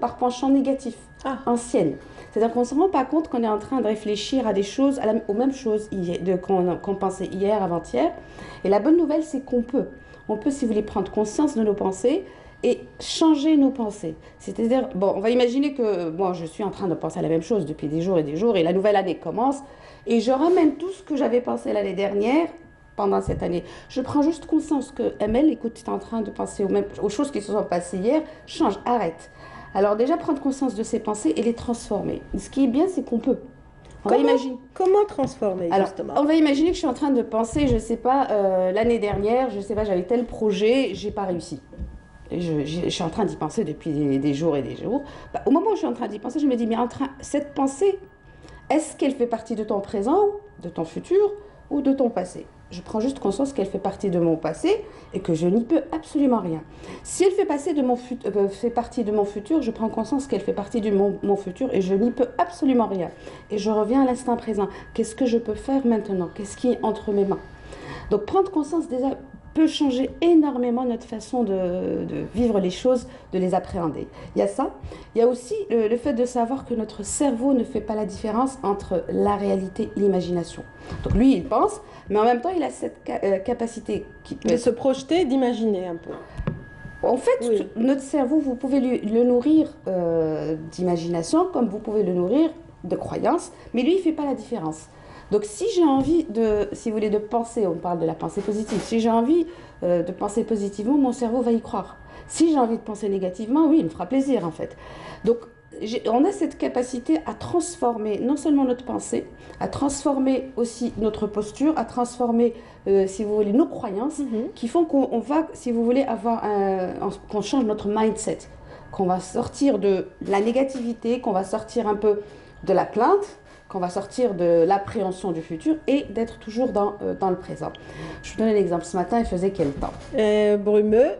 par penchant négatif, anciennes. C'est-à-dire qu'on ne se rend pas compte qu'on est en train de réfléchir à des choses, aux mêmes choses qu'on pensait hier, avant-hier. Et la bonne nouvelle, c'est qu'on peut. On peut, si vous voulez, prendre conscience de nos pensées et changer nos pensées. C'est-à-dire, bon, on va imaginer que moi, je suis en train de penser à la même chose depuis des jours, et la nouvelle année commence, et je ramène tout ce que j'avais pensé l'année dernière pendant cette année. Je prends juste conscience que, Amel, écoute, tu es en train de penser aux choses qui se sont passées hier, change, arrête. Alors déjà, prendre conscience de ses pensées et les transformer. Ce qui est bien, c'est qu'on peut. Comment transformer, justement? On va imaginer que je suis en train de penser, je ne sais pas, l'année dernière, je ne sais pas, j'avais tel projet, je n'ai pas réussi. Je suis en train d'y penser depuis des jours et des jours. Au moment où je suis en train d'y penser, je me dis, mais cette pensée, est-ce qu'elle fait partie de ton présent, de ton futur ou de ton passé? Je prends juste conscience qu'elle fait partie de mon passé et que je n'y peux absolument rien. Si elle fait partie de mon futur, je prends conscience qu'elle fait partie de mon futur et je n'y peux absolument rien. Et je reviens à l'instant présent. Qu'est-ce que je peux faire maintenant? Qu'est-ce qui est entre mes mains? Donc prendre conscience déjà peut changer énormément notre façon de vivre les choses, de les appréhender. Il y a ça. Il y a aussi le fait de savoir que notre cerveau ne fait pas la différence entre la réalité et l'imagination. Donc lui, il pense, mais en même temps, il a cette capacité de se projeter, d'imaginer un peu. En fait, notre cerveau, vous pouvez le nourrir d'imagination, comme vous pouvez le nourrir de croyances, mais lui, il ne fait pas la différence. Donc si j'ai envie si vous voulez, de penser, on parle de la pensée positive, si j'ai envie de penser positivement, mon cerveau va y croire. Si j'ai envie de penser négativement, oui, il me fera plaisir en fait. Donc on a cette capacité à transformer non seulement notre pensée, à transformer aussi notre posture, à transformer, si vous voulez, nos croyances, qui font qu'on va, si vous voulez, qu'on change notre mindset, qu'on va sortir de la négativité, qu'on va sortir un peu de la plainte, qu'on va sortir de l'appréhension du futur et d'être toujours dans le présent. Je vous donne un exemple. Ce matin, il faisait quel temps? Brumeux.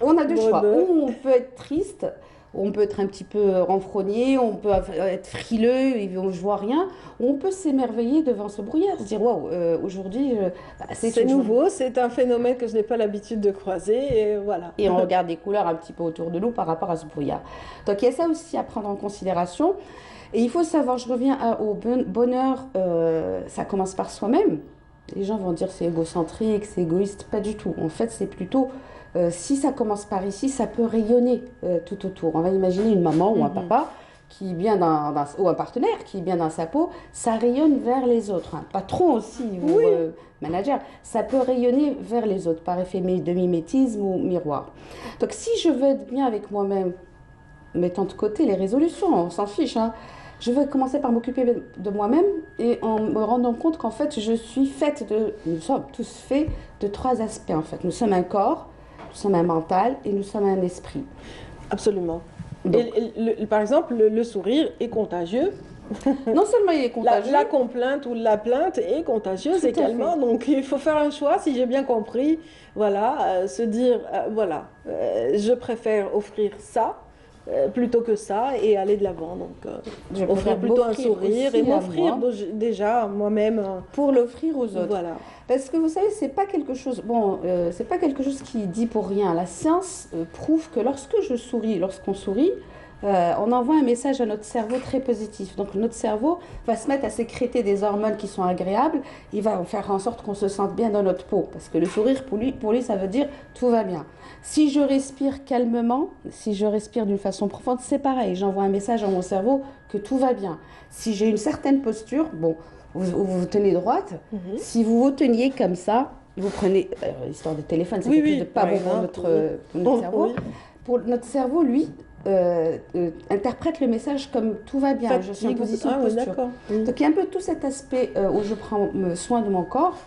On a deux choix. Ou on peut être triste, on peut être un petit peu renfrogné, on peut être frileux et je vois rien, ou on peut s'émerveiller devant ce brouillard, se dire waouh, aujourd'hui c'est nouveau, c'est un phénomène que je n'ai pas l'habitude de croiser et voilà. Et on regarde des couleurs un petit peu autour de nous par rapport à ce brouillard. Donc il y a ça aussi à prendre en considération. Et il faut savoir, je reviens au bonheur, ça commence par soi-même. Les gens vont dire c'est égocentrique, c'est égoïste, pas du tout. En fait, c'est plutôt, si ça commence par ici, ça peut rayonner tout autour. On va imaginer une maman ou un papa qui est bien ou un partenaire qui est bien dans sa peau, ça rayonne vers les autres. Un patron aussi, ou manager, ça peut rayonner vers les autres par effet de mimétisme ou miroir. Donc si je veux être bien avec moi-même, mettons de côté les résolutions, on s'en fiche, hein. Je vais commencer par m'occuper de moi-même et en me rendant compte qu'en fait, nous sommes tous faits de 3 aspects en fait. Nous sommes un corps, nous sommes un mental et nous sommes un esprit. Absolument. Donc, par exemple, le sourire est contagieux. Non seulement il est contagieux. La complainte ou la plainte est contagieuse également. Donc il faut faire un choix, si j'ai bien compris. Voilà, se dire, je préfère offrir ça. Plutôt que ça et aller de l'avant. Donc, offrir plutôt un sourire et m'offrir déjà moi-même. Pour l'offrir aux autres. Voilà. Parce que vous savez, c'est pas quelque chose qui dit pour rien. La science prouve que lorsqu'on sourit, on envoie un message à notre cerveau très positif. Donc notre cerveau va se mettre à sécréter des hormones qui sont agréables. Il va faire en sorte qu'on se sente bien dans notre peau. Parce que le sourire, pour lui, ça veut dire tout va bien. Si je respire calmement, si je respire d'une façon profonde, c'est pareil. J'envoie un message à mon cerveau que tout va bien. Si j'ai une certaine posture, vous vous tenez droite. Si vous vous teniez comme ça, vous prenez, histoire de téléphone, c'est quelque chose de pas bon pour notre cerveau. Pour notre cerveau, lui, interprète le message comme tout va bien, je suis en position de posture. Donc il y a un peu tout cet aspect où je prends soin de mon corps,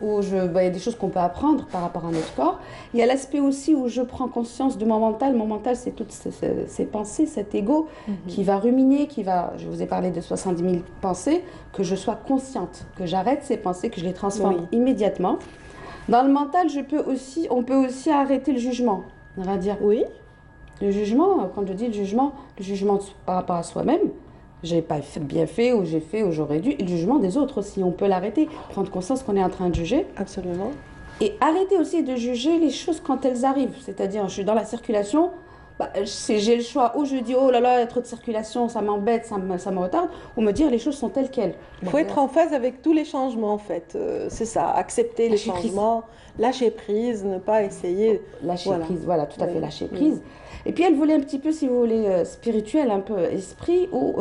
où il y a des choses qu'on peut apprendre par rapport à notre corps. Il y a l'aspect aussi où je prends conscience de mon mental. Mon mental, c'est toutes ces pensées, cet ego qui va ruminer, je vous ai parlé de 70 000 pensées, que je sois consciente, que j'arrête ces pensées, que je les transforme immédiatement. Dans le mental, on peut aussi arrêter le jugement. On va dire le jugement, quand je dis le jugement par rapport à soi-même. J'ai pas bien fait ou j'ai fait ou j'aurais dû. Et le jugement des autres aussi, on peut l'arrêter. Prendre conscience qu'on est en train de juger. Absolument. Et arrêter aussi de juger les choses quand elles arrivent. C'est-à-dire, je suis dans la circulation, j'ai le choix. Ou je dis, oh là là, il y a trop de circulation, ça m'embête, ça me retarde. Ou me dire, les choses sont telles quelles. Il faut être en phase avec tous les changements, en fait. C'est ça, accepter les changements, lâcher prise, ne pas essayer. Lâcher prise, voilà, tout à fait, lâcher prise. Et puis elle voulait un petit peu, si vous voulez, spirituel, un peu esprit, où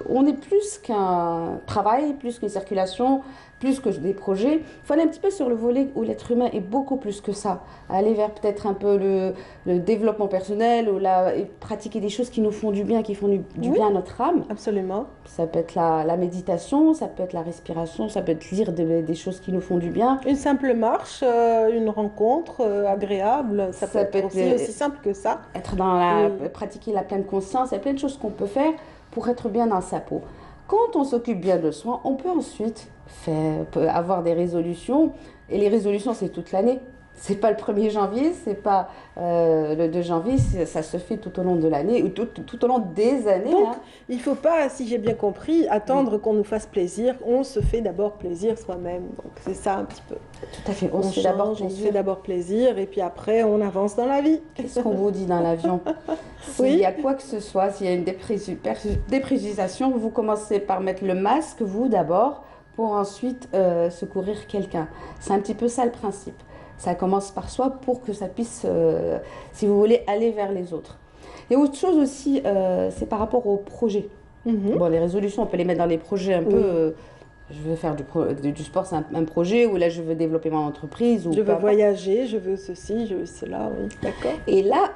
on est plus qu'un travail, plus qu'une circulation, plus que des projets. Il faut aller un petit peu sur le volet où l'être humain est beaucoup plus que ça. Aller vers peut-être un peu le développement personnel et pratiquer des choses qui nous font du bien, qui font du bien à notre âme. Absolument. Ça peut être la méditation, ça peut être la respiration, ça peut être lire des choses qui nous font du bien. Une simple marche, une rencontre agréable, ça peut être aussi simple que ça. Être pratiquer la pleine conscience, il y a plein de choses qu'on peut faire pour être bien dans sa peau. Quand on s'occupe bien de soi, on peut ensuite avoir des résolutions. Et les résolutions, c'est toute l'année. C'est pas le 1er janvier, c'est pas le 2 janvier, ça se fait tout au long de l'année, ou tout au long des années. Donc, il ne faut pas, si j'ai bien compris, attendre qu'on nous fasse plaisir. On se fait d'abord plaisir soi-même. Donc, c'est ça un petit peu. Tout à fait. On se fait d'abord plaisir, et puis après, on avance dans la vie. Qu'est-ce qu'on vous dit dans l'avion? S'il y a quoi que ce soit, s'il y a une dépressurisation, vous commencez par mettre le masque, vous d'abord, pour ensuite secourir quelqu'un. C'est un petit peu ça le principe. Ça commence par soi pour que ça puisse, si vous voulez, aller vers les autres. Et autre chose aussi, c'est par rapport aux projets. Bon, les résolutions, on peut les mettre dans les projets un peu. Je veux faire du sport, c'est un projet, ou là, je veux développer mon entreprise. Ou je veux voyager, je veux ceci, je veux cela, oui. D'accord. Et là,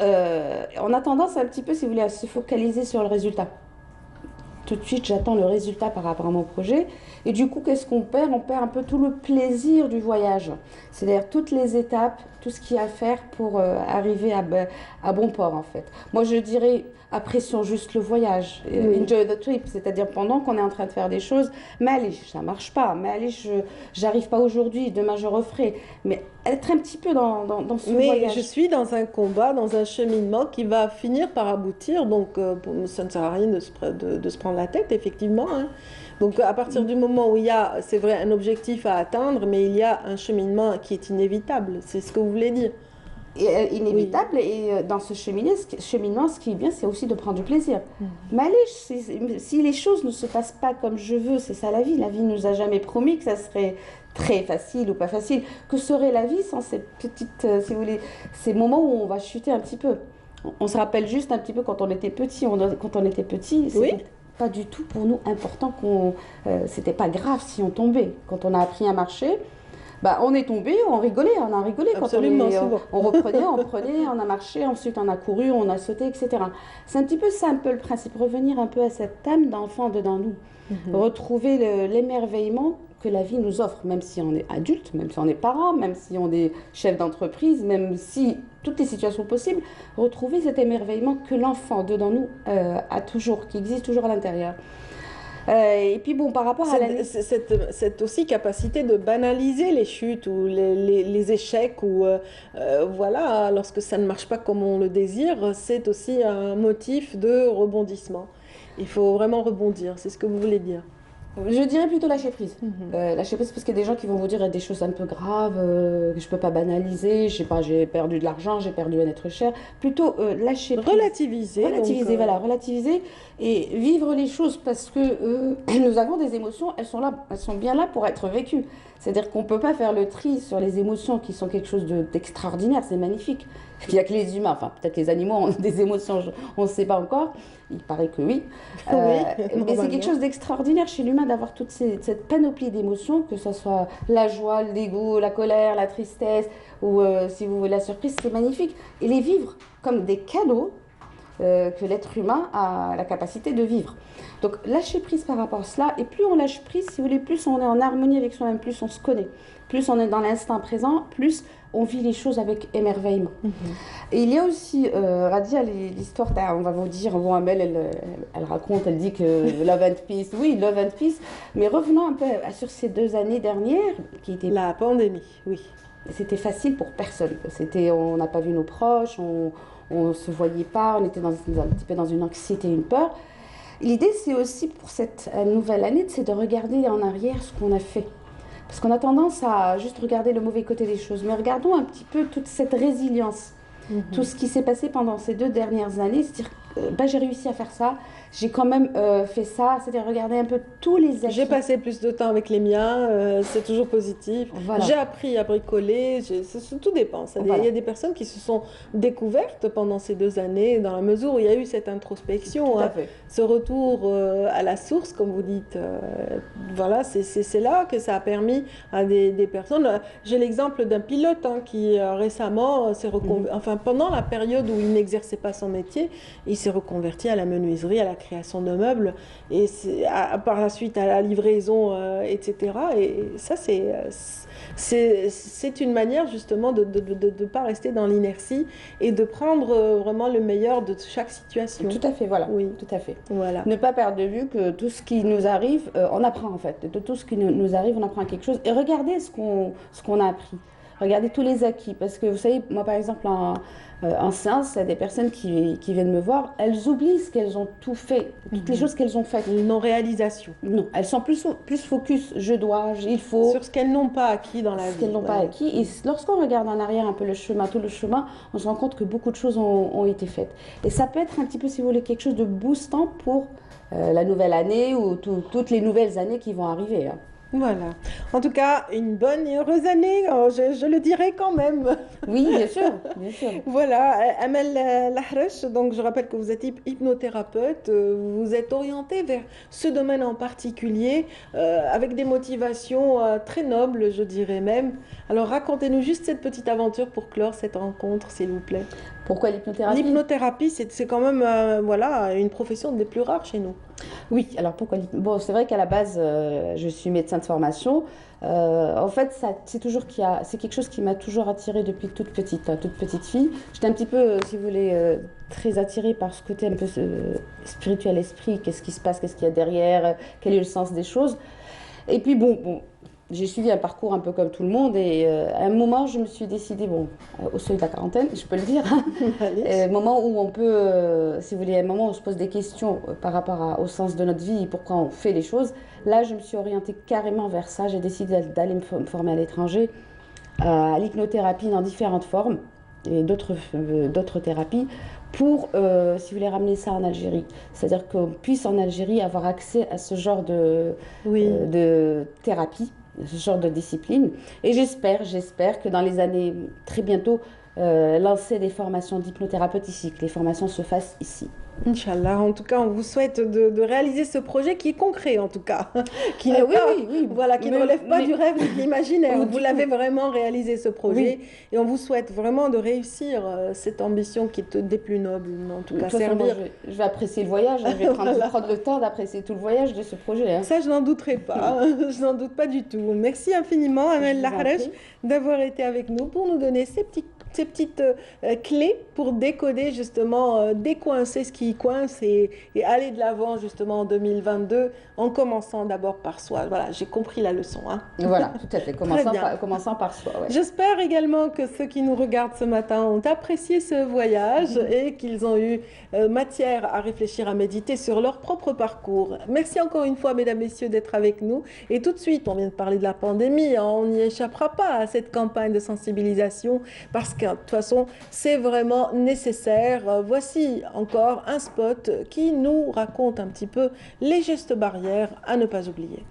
on a tendance un petit peu, si vous voulez, à se focaliser sur le résultat. Tout de suite, j'attends le résultat par rapport à mon projet. Et du coup, qu'est-ce qu'on perd? On perd un peu tout le plaisir du voyage. C'est-à-dire toutes les étapes, tout ce qu'il y a à faire pour arriver à bon port, en fait. Moi, je dirais, apprécions juste le voyage. Enjoy the trip. C'est-à-dire, pendant qu'on est en train de faire des choses, mais allez, ça marche pas. Mais allez, j'arrive pas aujourd'hui, demain je referai. Mais être un petit peu dans ce voyage. Mais je suis dans un combat, dans un cheminement qui va finir par aboutir. Donc, ça ne sert à rien de se prendre la tête, effectivement. Hein. Donc, à partir du moment où il y a, c'est vrai, un objectif à atteindre, mais il y a un cheminement qui est inévitable. C'est ce que vous voulez dire. Inévitable, et dans ce cheminement, ce qui est bien, c'est aussi de prendre du plaisir. Mais allez, si les choses ne se passent pas comme je veux, c'est ça la vie. La vie ne nous a jamais promis que ça serait très facile ou pas facile. Que serait la vie sans ces petites, si vous voulez, ces moments où on va chuter un petit peu. On se rappelle juste un petit peu quand on était petit. Quand on était petit, c'était pas du tout pour nous important c'était pas grave si on tombait. Quand on a appris à marcher, on est tombé, on rigolait, on a rigolé. Absolument, on reprenait, on a marché, ensuite on a couru, on a sauté, etc. C'est un petit peu ça, un peu le principe, revenir un peu à cette âme d'enfant dedans nous, retrouver l'émerveillement que la vie nous offre, même si on est adulte, même si on est parent, même si on est chef d'entreprise, même si toutes les situations possibles, retrouver cet émerveillement que l'enfant dedans nous a toujours, qui existe toujours à l'intérieur. Et puis bon, par rapport à cette aussi capacité de banaliser les chutes ou les échecs, ou voilà, lorsque ça ne marche pas comme on le désire, c'est aussi un motif de rebondissement. Il faut vraiment rebondir, c'est ce que vous voulez dire. Je dirais plutôt lâcher prise. Lâcher prise, parce qu'il y a des gens qui vont vous dire des choses un peu graves, que je ne peux pas banaliser, je sais pas, j'ai perdu de l'argent, j'ai perdu un être cher. Plutôt lâcher prise. Relativiser. Relativiser et vivre les choses, parce que nous avons des émotions, elles sont bien là pour être vécues. C'est-à-dire qu'on ne peut pas faire le tri sur les émotions qui sont quelque chose d'extraordinaire, c'est magnifique. Il n'y a que les humains, enfin peut-être les animaux ont des émotions, on ne sait pas encore, il paraît que oui. Mais c'est quelque chose d'extraordinaire chez l'humain d'avoir toute cette panoplie d'émotions, que ce soit la joie, le dégoût, la colère, la tristesse, ou si vous voulez la surprise, c'est magnifique. Et les vivre comme des cadeaux, que l'être humain a la capacité de vivre. Donc lâcher prise par rapport à cela, et plus on lâche prise, si vous voulez, plus on est en harmonie avec soi-même, plus on se connaît, plus on est dans l'instant présent, plus on vit les choses avec émerveillement. Et il y a aussi, Radia, l'histoire, on va vous dire, bon, Amel, elle raconte, elle dit que Love and Peace, oui, Love and Peace, mais revenons un peu sur ces 2 années dernières, qui étaient... La pandémie, oui. C'était facile pour personne. On n'a pas vu nos proches, on ne se voyait pas, on était un petit peu dans une anxiété, une peur. L'idée, c'est aussi pour cette nouvelle année, c'est de regarder en arrière ce qu'on a fait. Parce qu'on a tendance à juste regarder le mauvais côté des choses. Mais regardons un petit peu toute cette résilience, tout ce qui s'est passé pendant ces 2 dernières années. C'est-à-dire, j'ai réussi à faire ça, j'ai quand même fait ça. C'est-à-dire, regarder un peu tous les acquis. J'ai passé plus de temps avec les miens, c'est toujours positif. Voilà. J'ai appris à bricoler, tout dépend. Voilà. Il y a des personnes qui se sont découvertes pendant ces 2 années, dans la mesure où il y a eu cette introspection, Tout à fait. ce retour à la source, comme vous dites. Voilà, c'est là que ça a permis à des personnes. J'ai l'exemple d'un pilote qui récemment s'est reconverti, enfin pendant la période où il n'exerçait pas son métier, il s'est reconverti à la menuiserie, à la création de meubles, et par la suite à la livraison, etc. Et ça, c'est une manière justement de ne pas rester dans l'inertie et de prendre vraiment le meilleur de chaque situation. Tout à fait, voilà. Oui. Tout à fait. Voilà. Ne pas perdre de vue que tout ce qui nous arrive, on apprend en fait. De tout ce qui nous arrive, on apprend quelque chose. Et regardez ce qu'on a appris. Regardez tous les acquis. Parce que vous savez, moi par exemple, en séance, il y a des personnes qui viennent me voir, elles oublient ce qu'elles ont tout fait, toutes les choses qu'elles ont faites. Non-réalisation. Non, elles sont plus focus, je dois, il faut. Sur ce qu'elles n'ont pas acquis dans la vie. Ce qu'elles n'ont pas acquis. Et lorsqu'on regarde en arrière un peu le chemin, tout le chemin, on se rend compte que beaucoup de choses ont été faites. Et ça peut être un petit peu, si vous voulez, quelque chose de boostant pour la nouvelle année ou toutes les nouvelles années qui vont arriver. Voilà. En tout cas, une bonne et heureuse année, je le dirais quand même. Oui, bien sûr, bien sûr. Voilà, Amel Lahresh, donc je rappelle que vous êtes hypnothérapeute, vous êtes orientée vers ce domaine en particulier, avec des motivations très nobles, je dirais même. Alors racontez-nous juste cette petite aventure pour clore cette rencontre, s'il vous plaît. Pourquoi l'hypnothérapie? L'hypnothérapie, c'est quand même voilà, une profession des plus rares chez nous. Oui, alors pourquoi Bon, c'est vrai qu'à la base, je suis médecin de formation. En fait, c'est quelque chose qui m'a toujours attirée depuis toute petite fille. J'étais un petit peu, si vous voulez, très attirée par ce côté un peu spirituel, esprit. Qu'est-ce qui se passe, qu'est-ce qu'il y a derrière, quel est le sens des choses. Et puis bon, j'ai suivi un parcours un peu comme tout le monde et à un moment, je me suis décidée, au seuil de la quarantaine, je peux le dire, moment où on peut, si vous voulez, un moment où on se pose des questions par rapport au sens de notre vie et pourquoi on fait les choses, là, je me suis orientée carrément vers ça. J'ai décidé d'aller me former à l'étranger, à l'hypnothérapie dans différentes formes et d'autres thérapies pour, si vous voulez, ramener ça en Algérie. C'est-à-dire qu'on puisse en Algérie avoir accès à ce genre de thérapie, ce genre de discipline. Et j'espère que dans les années, très bientôt, lancer des formations d'hypnothérapeute ici, que les formations se fassent ici. Inch'Allah, en tout cas, on vous souhaite de réaliser ce projet qui est concret, en tout cas, qui n'est voilà, qui ne relève pas du rêve, de l'imaginaire. Vous l'avez vraiment réalisé, ce projet, et on vous souhaite vraiment de réussir cette ambition qui est des plus nobles, en tout cas, servir. Je vais apprécier le voyage, je vais prendre le temps d'apprécier tout le voyage de ce projet. Ça, je n'en douterai pas, je n'en doute pas du tout. Merci infiniment, Amel Lahresh, d'avoir été avec nous pour nous donner ces petites clés pour décoder justement, décoincer ce qui coince et aller de l'avant justement en 2022 en commençant d'abord par soi. Voilà, j'ai compris la leçon. Voilà, tout à fait, commençant par soi. Ouais. J'espère également que ceux qui nous regardent ce matin ont apprécié ce voyage et qu'ils ont eu matière à réfléchir, à méditer sur leur propre parcours. Merci encore une fois, mesdames, messieurs, d'être avec nous. Et tout de suite, on vient de parler de la pandémie, on n'y échappera pas à cette campagne de sensibilisation parce que de toute façon, c'est vraiment nécessaire. Voici encore un spot qui nous raconte un petit peu les gestes barrières à ne pas oublier.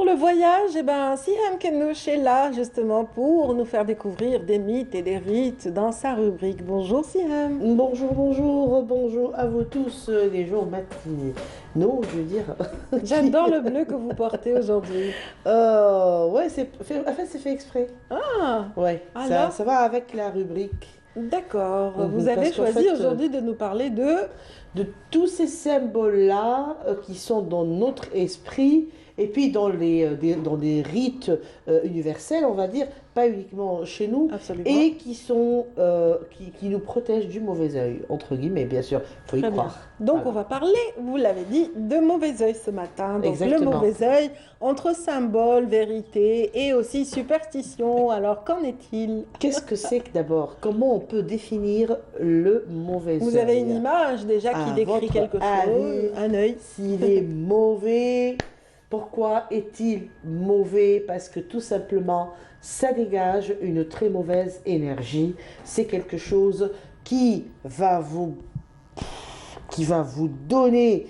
le voyage, eh ben, Siham Kenouch est là justement pour nous faire découvrir des mythes et des rites dans sa rubrique. Bonjour Siham. Bonjour, bonjour, bonjour à vous tous, les jours matinaux, je veux dire. J'adore le bleu que vous portez aujourd'hui. Ouais, en fait, c'est fait exprès. Ah, Ouais, alors ça va avec la rubrique. D'accord. Mhm, Vous avez parce qu'en choisi fait, aujourd'hui de nous parler de tous ces symboles-là qui sont dans notre esprit et puis dans dans des rites universels, on va dire, pas uniquement chez nous, Absolument. et qui sont qui nous protègent du mauvais œil, entre guillemets, bien sûr, il faut y Très bien. croire. Donc Voilà. on va parler, vous l'avez dit, de mauvais œil ce matin. Donc Exactement. le mauvais œil entre symbole, vérité et aussi superstition. Alors qu'en est-il? Qu'est-ce que c'est que d'abord? Comment on peut définir le mauvais œil? Vous avez une image déjà qui À décrit votre quelque chose, avis, un œil. S'il est mauvais, pourquoi est-il mauvais? Parce que tout simplement, ça dégage une très mauvaise énergie. C'est quelque chose qui va vous donner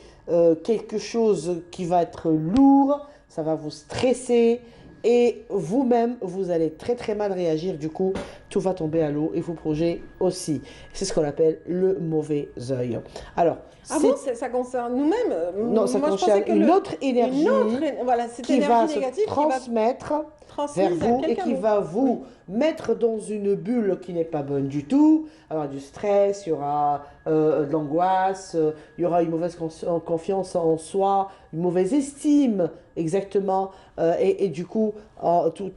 quelque chose qui va être lourd, ça va vous stresser et vous-même, vous allez très très mal réagir. Du coup, tout va tomber à l'eau et vos projets aussi. C'est ce qu'on appelle le mauvais œil. Alors, Ah bon, ça concerne nous-mêmes? non, ça Moi, je concerne pensais que une autre énergie voilà, cette qui va énergie se négative transmettre transmise vers à vous et quelqu'un qui d'autre. va vous mettre dans une bulle qui n'est pas bonne du tout. Il y aura du stress, il y aura de l'angoisse, il y aura une mauvaise confiance en soi, une mauvaise estime, exactement. Et du coup,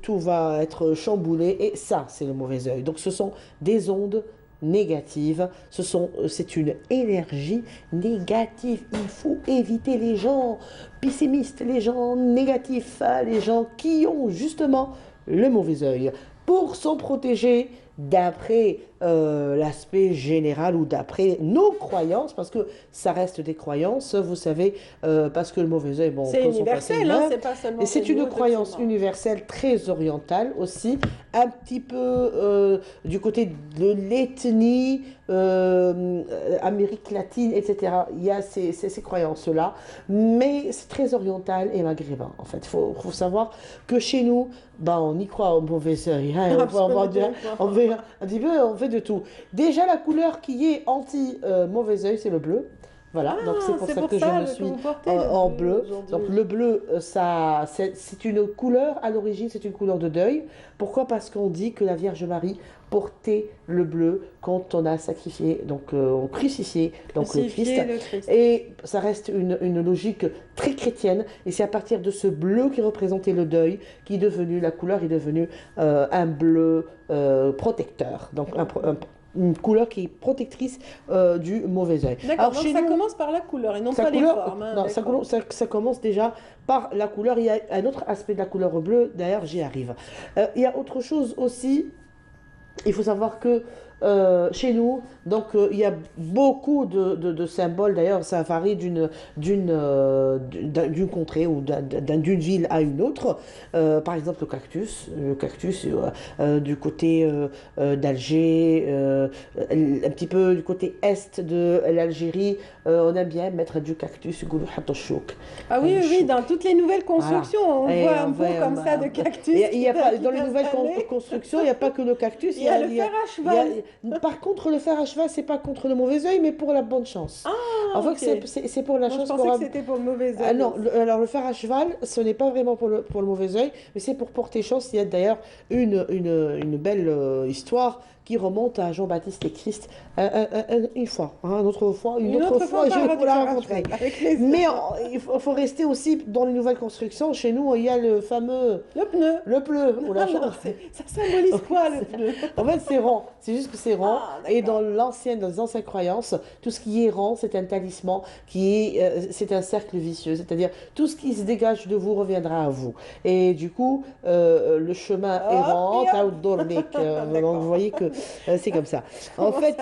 tout va être chamboulé. Et ça, c'est le mauvais œil. Donc, ce sont des ondes négatives. C'est une énergie négative. Il faut éviter les gens pessimistes, les gens négatifs, les gens qui ont justement le mauvais œil. Pour s'en protéger, d'après l'aspect général ou d'après nos croyances, parce que ça reste des croyances, vous savez, parce que le mauvais œil, bon, C'est on peut s'en passer universel, une hein, main. c'est pas seulement Et c'est chez une nous, croyance effectivement. universelle très orientale aussi, un petit peu du côté de l'ethnie, Amérique latine, etc. Il y a ces croyances-là, mais c'est très oriental et maghrébin, en fait. Il faut savoir que chez nous, ben, on y croit au mauvais œil. Hein, on fait de tout. Déjà, la couleur qui est anti-mauvais œil, c'est le bleu. Voilà, donc c'est pour ça que je me suis en bleu. Donc le bleu, c'est une couleur, à l'origine, c'est une couleur de deuil. Pourquoi? Parce qu'on dit que la Vierge Marie portait le bleu quand on a sacrifié, donc on crucifié donc le Christ. Et ça reste une logique très chrétienne. Et c'est à partir de ce bleu qui représentait le deuil, la couleur est devenue un bleu protecteur. Donc une couleur qui est protectrice du mauvais œil. D'accord, donc ça commence par la couleur et non pas les formes. Hein, non, ça commence déjà par la couleur. Il y a un autre aspect de la couleur bleue, d'ailleurs j'y arrive. Il y a autre chose aussi, il faut savoir que chez nous, donc il y a beaucoup de symboles, d'ailleurs ça varie d'une contrée ou d'une ville à une autre. Par exemple le cactus du côté d'Alger, un petit peu du côté est de l'Algérie, on aime bien mettre du cactus. Ah oui, oui, dans toutes les nouvelles constructions, on voit un pot comme ça de cactus. Dans les nouvelles constructions, il n'y a pas que le cactus. Il y a le fer à cheval. Par contre, le fer à cheval, c'est pas contre le mauvais œil, mais pour la bonne chance. Ah, en fait, c'est pour la chance. Je pensais que c'était pour le mauvais œil. Ah non, alors le fer à cheval, ce n'est pas vraiment pour le mauvais œil, mais c'est pour porter chance. Il y a d'ailleurs une belle histoire qui remonte à Jean-Baptiste et Christ une fois, une autre fois, je vais vous la raconter. Mais il faut rester aussi dans les nouvelles constructions. Chez nous, il y a le fameux... Le pneu. Ça symbolise quoi, le pneu? En fait, c'est rond. C'est juste que c'est rond. Et dans les anciennes croyances, tout ce qui est rond, c'est un talisman, c'est un cercle vicieux. C'est-à-dire, tout ce qui se dégage de vous reviendra à vous. Et du coup, le chemin est rond, donc vous voyez que c'est comme ça. En fait,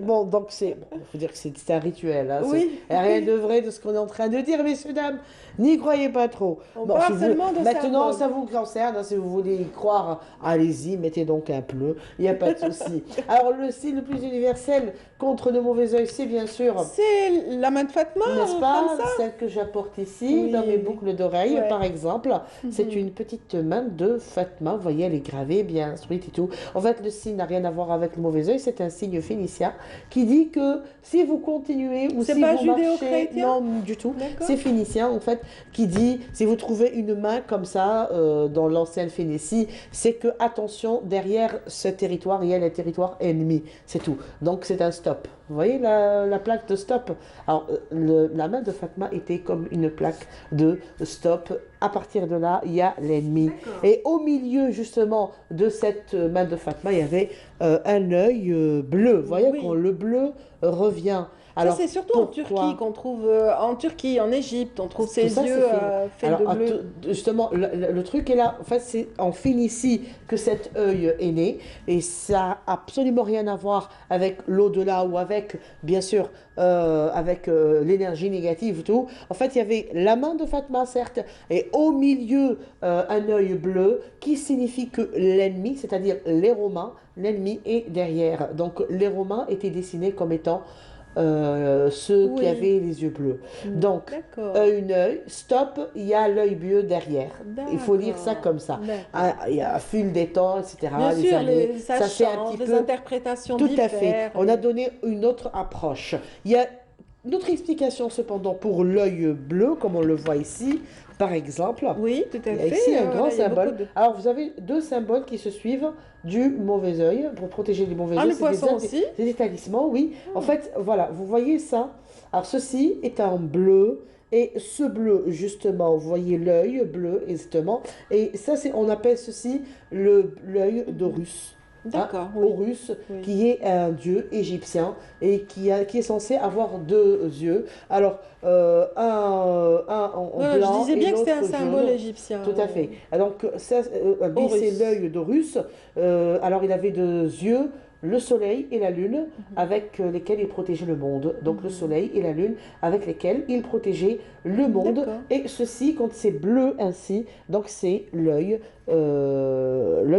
bon, donc c'est, il faut dire que c'est un rituel. Hein, Oui. il n'y a rien de vrai de ce qu'on est en train de dire, messieurs, dames. N'y croyez pas trop. On Bon, parle si seulement de maintenant, symbole. ça vous concerne. Hein, si vous voulez y croire, allez-y, mettez donc un bleu. Il n'y a pas de souci. Alors, le signe le plus universel contre le mauvais œil, c'est bien sûr, C'est la main de Fatma, n'est-ce pas, comme ça. celle que j'apporte ici Oui. dans mes boucles d'oreilles, Ouais. par exemple. C'est une petite main de Fatma. Vous voyez, elle est gravée, bien instruite et tout. En fait, le signe n'a rien à voir avec le mauvais œil. C'est un signe phénicien qui dit que si vous continuez ou C'est si pas vous marchez, judéo-chrétien? non du tout. D'accord. C'est phénicien en fait qui dit si vous trouvez une main comme ça dans l'ancienne Phénicie, c'est que attention derrière ce territoire il y a les territoires ennemis. C'est tout. Donc c'est un stop. Vous voyez la plaque de stop. Alors la main de Fatma était comme une plaque de stop. À partir de là, il y a l'ennemi. Et au milieu justement de cette main de Fatma, il y avait un œil bleu. Vous voyez Oui. quand le bleu revient. Ça, c'est surtout en Turquie qu'on trouve, en Turquie, en Égypte, on trouve ces Tout ça, yeux c'est faits Alors, de bleu. justement, le truc est là. En fait, c'est en Phénicie que cet œil est né. Et ça n'a absolument rien à voir avec l'au-delà ou avec, bien sûr, avec l'énergie négative, tout. En fait, il y avait la main de Fatma, certes, et au milieu, un œil bleu qui signifie que l'ennemi, c'est-à-dire les Romains, l'ennemi est derrière. Donc, les Romains étaient dessinés comme étant ceux qui Oui. avaient les yeux bleus. Donc, D'accord. œil, stop, il y a l'œil bleu derrière. Il faut lire ça D'accord. comme ça. D'accord. Ah, il y a fil des temps, etc. Bien les sûr, années. ça c'est un change, petit les peu... interprétations Tout à diffèrent. fait. On a donné une autre approche. Il y a une autre explication cependant pour l'œil bleu, comme on le voit ici. Par exemple, Oui, tout à il y a fait. ici un Voilà, grand il y a symbole. beaucoup de- Alors, vous avez deux symboles qui se suivent du mauvais œil pour protéger les mauvais Ah, œils. le C'est des poisson aussi C'est des talismans, oui. En fait, voilà, vous voyez ça. Alors, ceci est en bleu. Et ce bleu, justement, vous voyez l'œil bleu, justement. Et ça, on appelle ceci l'œil d'Horus. D'accord, Hein, oui. Horus, Oui. qui est un dieu égyptien et qui est censé avoir deux yeux. Alors, un en Voilà, blanc je disais et bien que c'était un l'autre symbole jaune. égyptien. Tout à fait. Donc, ça, lui, Horus. c'est l'œil d'Horus. Alors, il avait deux yeux, le soleil et la lune, avec lesquels il protégeait le monde. Donc, le soleil et la lune, avec lesquels il protégeait le monde. D'accord. Et ceci, quand c'est bleu ainsi, donc c'est l'œil